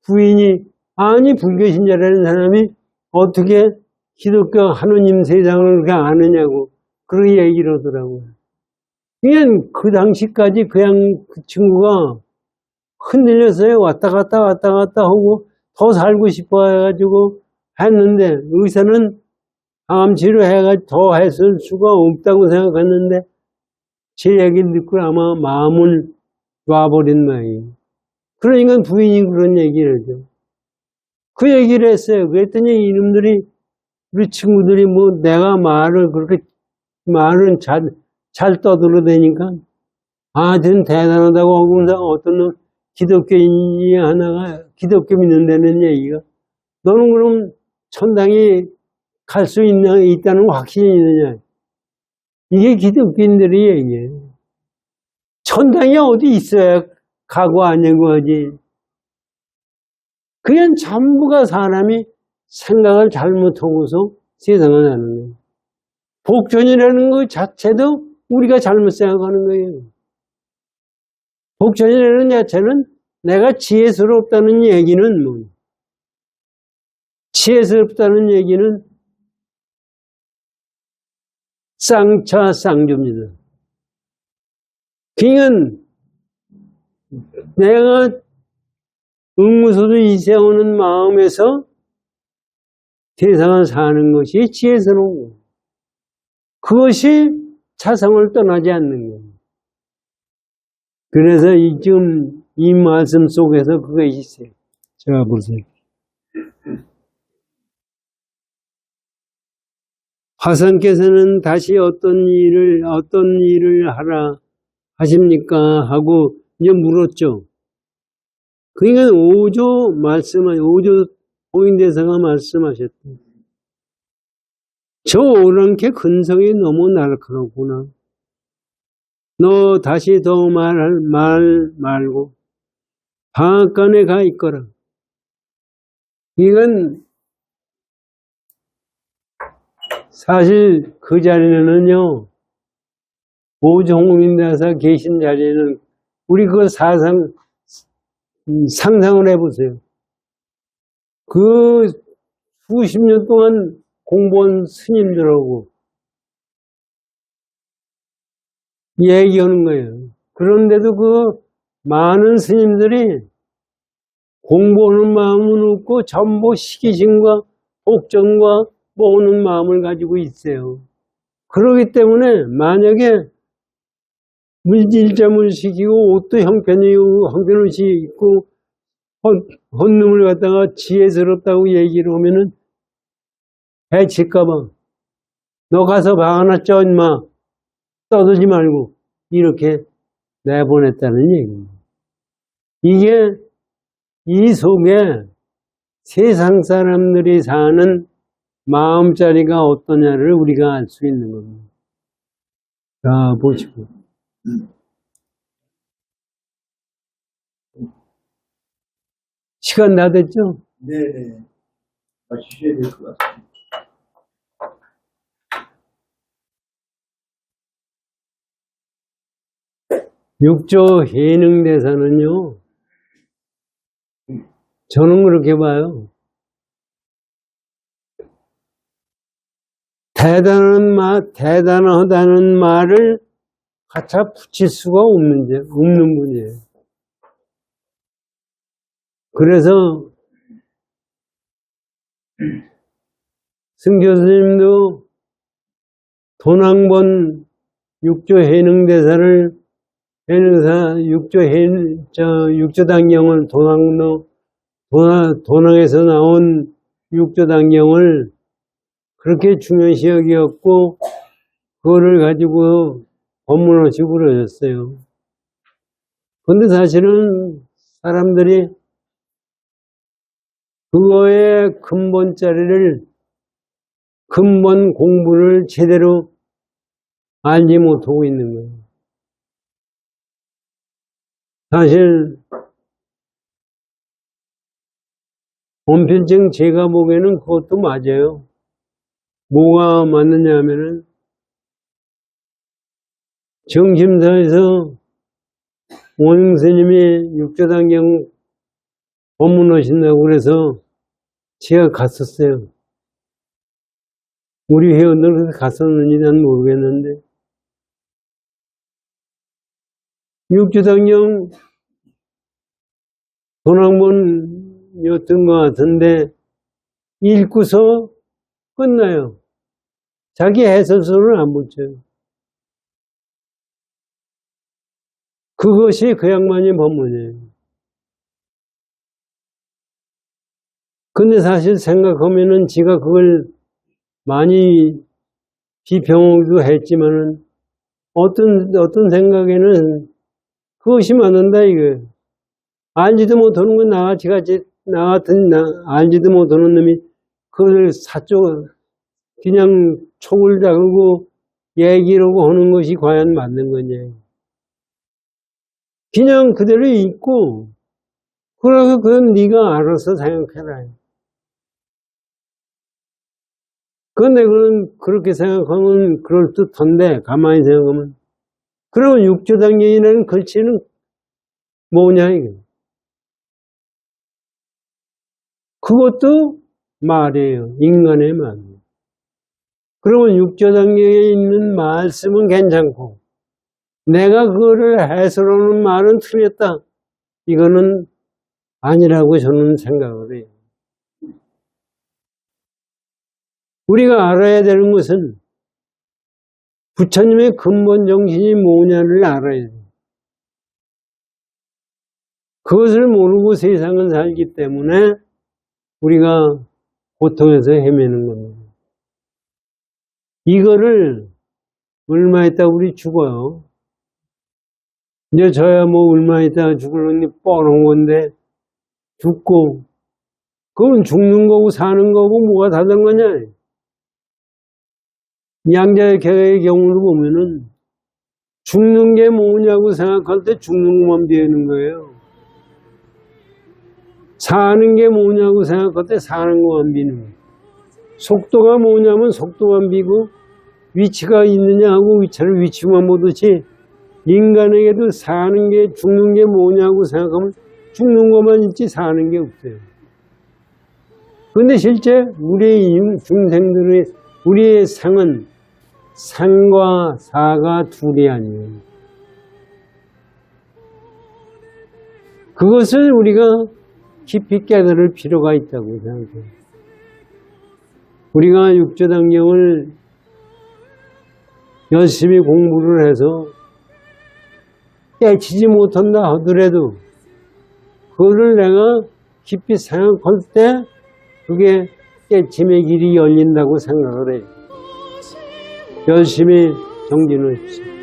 부인이 아니 불교신자라는 사람이 어떻게 기독교 하느님 세상을 그렇게 아느냐고 그렇게 얘기를 하더라고요. 그냥 그 당시까지 그냥 그 친구가 흔들렸어요. 왔다 갔다 하고 더 살고 싶어 해가지고 했는데 의사는 암 치료해가지고 더 했을 수가 없다고 생각했는데 제 얘기를 듣고 아마 마음을 놔버린 모양이에요. 그러니까 부인이 그런 얘기를 하죠. 그 얘기를 했어요. 그랬더니 이놈들이 우리 친구들이 뭐 내가 말을 그렇게 말은 잘 떠들어대니까 아주 대단하다고 하고 어떤 놈 기독교인이 하나가 기독교 믿는다는 얘기가 너는 그럼 천당에 갈 수 있다는 확신이 있느냐. 이게 기독교인들의 얘기예요. 천당이 어디 있어야 가고 아니고 하지. 그냥 전부가 사람이 생각을 잘못하고서 세상을 사는 거예요. 복전이라는 것 자체도 우리가 잘못 생각하는 거예요. 복전이라는 자체는 내가 지혜스럽다는 얘기는 뭐 지혜스럽다는 얘기는 쌍차 쌍조입니다. 그러니까 내가 응무소도 이세우는 마음에서 세상을 사는 것이 지혜스러운 거예요. 그것이 차성을 떠나지 않는 거예요. 그래서 지금 이 말씀 속에서 그것이 있어요. 제가 보세요. 화상께서는 다시 어떤 일을 하라 하십니까? 하고 이제 물었죠. 그러니까 5조 호인대사가 말씀하셨다. 저 오랑캐 근성이 너무 날카롭구나. 너 다시 더 말고 방앗간에 가 있거라. 이건 사실 그 자리는요, 오종민대사 계신 자리에는 우리 그 상상을 해보세요. 그 수십 년 동안 공부한 스님들하고 얘기하는 거예요. 그런데도 그 많은 스님들이 공부하는 마음은 없고 전부 시기심과 복정과 모으는 마음을 가지고 있어요. 그렇기 때문에 만약에 물질점을 시키고 옷도 형편없이 입고 헌놈을 갖다가 지혜스럽다고 얘기를 하면은 해칠까봐 너 가서 방 하나 쪄 임마 떠들지 말고 이렇게 내보냈다는 얘기입니다. 이게 이 속에 세상 사람들이 사는 마음자리가 어떠냐를 우리가 알 수 있는 겁니다. 자, 보시고. 시간 다 됐죠? 네네. 마치셔야 될 것 같습니다. 육조 해능대사는요, 저는 그렇게 봐요. 대단하다는 말을 갖다 붙일 수가 없는 분이에요. 그래서 승 교수님도 돈왕번 육조 해능대사를 육조당경을 돈왕에서 나온 육조당경을 그렇게 중요시 여겼고 그거를 가지고 법문하시고 그러셨어요. 근데 사실은 사람들이 그거의 근본 공부를 제대로 알지 못하고 있는 거예요. 사실 원편증 제가 보기에는 그것도 맞아요. 뭐가 맞느냐 하면은 정심사에서 원흥 스님이 육조당경 법문하신다고 그래서 제가 갔었어요. 우리 회원들 갔었는지 난 모르겠는데 육조당경 돈왕본이었던 것 같은데 읽고서 끝나요. 자기 해설서를 안 붙여요. 그것이 그 양반의 법문이에요. 근데 사실 생각하면은 지가 그걸 많이 비평도 했지만은 어떤 생각에는 그것이 맞는다 이거예요. 알지도 못하는 건 나 같은 알지도 못하는 놈이 그걸 그냥 촉을 잡고 얘기라고 하는 것이 과연 맞는 거냐. 그냥 그대로 읽고 그러고 그건 네가 알아서 생각해라. 그런데 그렇게 생각하면 그럴듯한데 가만히 생각하면 그러면 육조당경이라는 글씨는 뭐냐 이게. 그것도 말이에요. 인간의 말이에요. 그러면 육조당경에 있는 말씀은 괜찮고 내가 그거를 해설하는 말은 틀렸다. 이거는 아니라고 저는 생각을 해요. 우리가 알아야 되는 것은 부처님의 근본 정신이 뭐냐를 알아야 돼요. 그것을 모르고 세상을 살기 때문에 우리가 고통에서 헤매는 겁니다. 이거를 얼마 있다 우리 죽어요. 이제 저야 뭐 얼마 있다 죽을려니 뻔한 건데 죽고 그건 죽는 거고 사는 거고 뭐가 다른 거냐. 양자의 경우를 보면은 죽는 게 뭐냐고 생각할 때 죽는 것만 비우는 거예요. 사는 게 뭐냐고 생각할 때 사는 것만 비는 거예요. 속도가 뭐냐면 속도만 비고 위치가 있느냐 하고 위치를 위치만 보듯이 인간에게도 사는 게 죽는 게 뭐냐고 생각하면 죽는 것만 있지 사는 게 없어요. 그런데 실제 우리 중생들의 우리의 상은 상과 사가 둘이 아니에요. 그것을 우리가 깊이 깨달을 필요가 있다고 생각해요. 우리가 육조당경을 열심히 공부를 해서 깨치지 못한다 하더라도 그거를 내가 깊이 생각할 때 그게 깨침의 길이 열린다고 생각을 해요. 열심히 정진하십시오.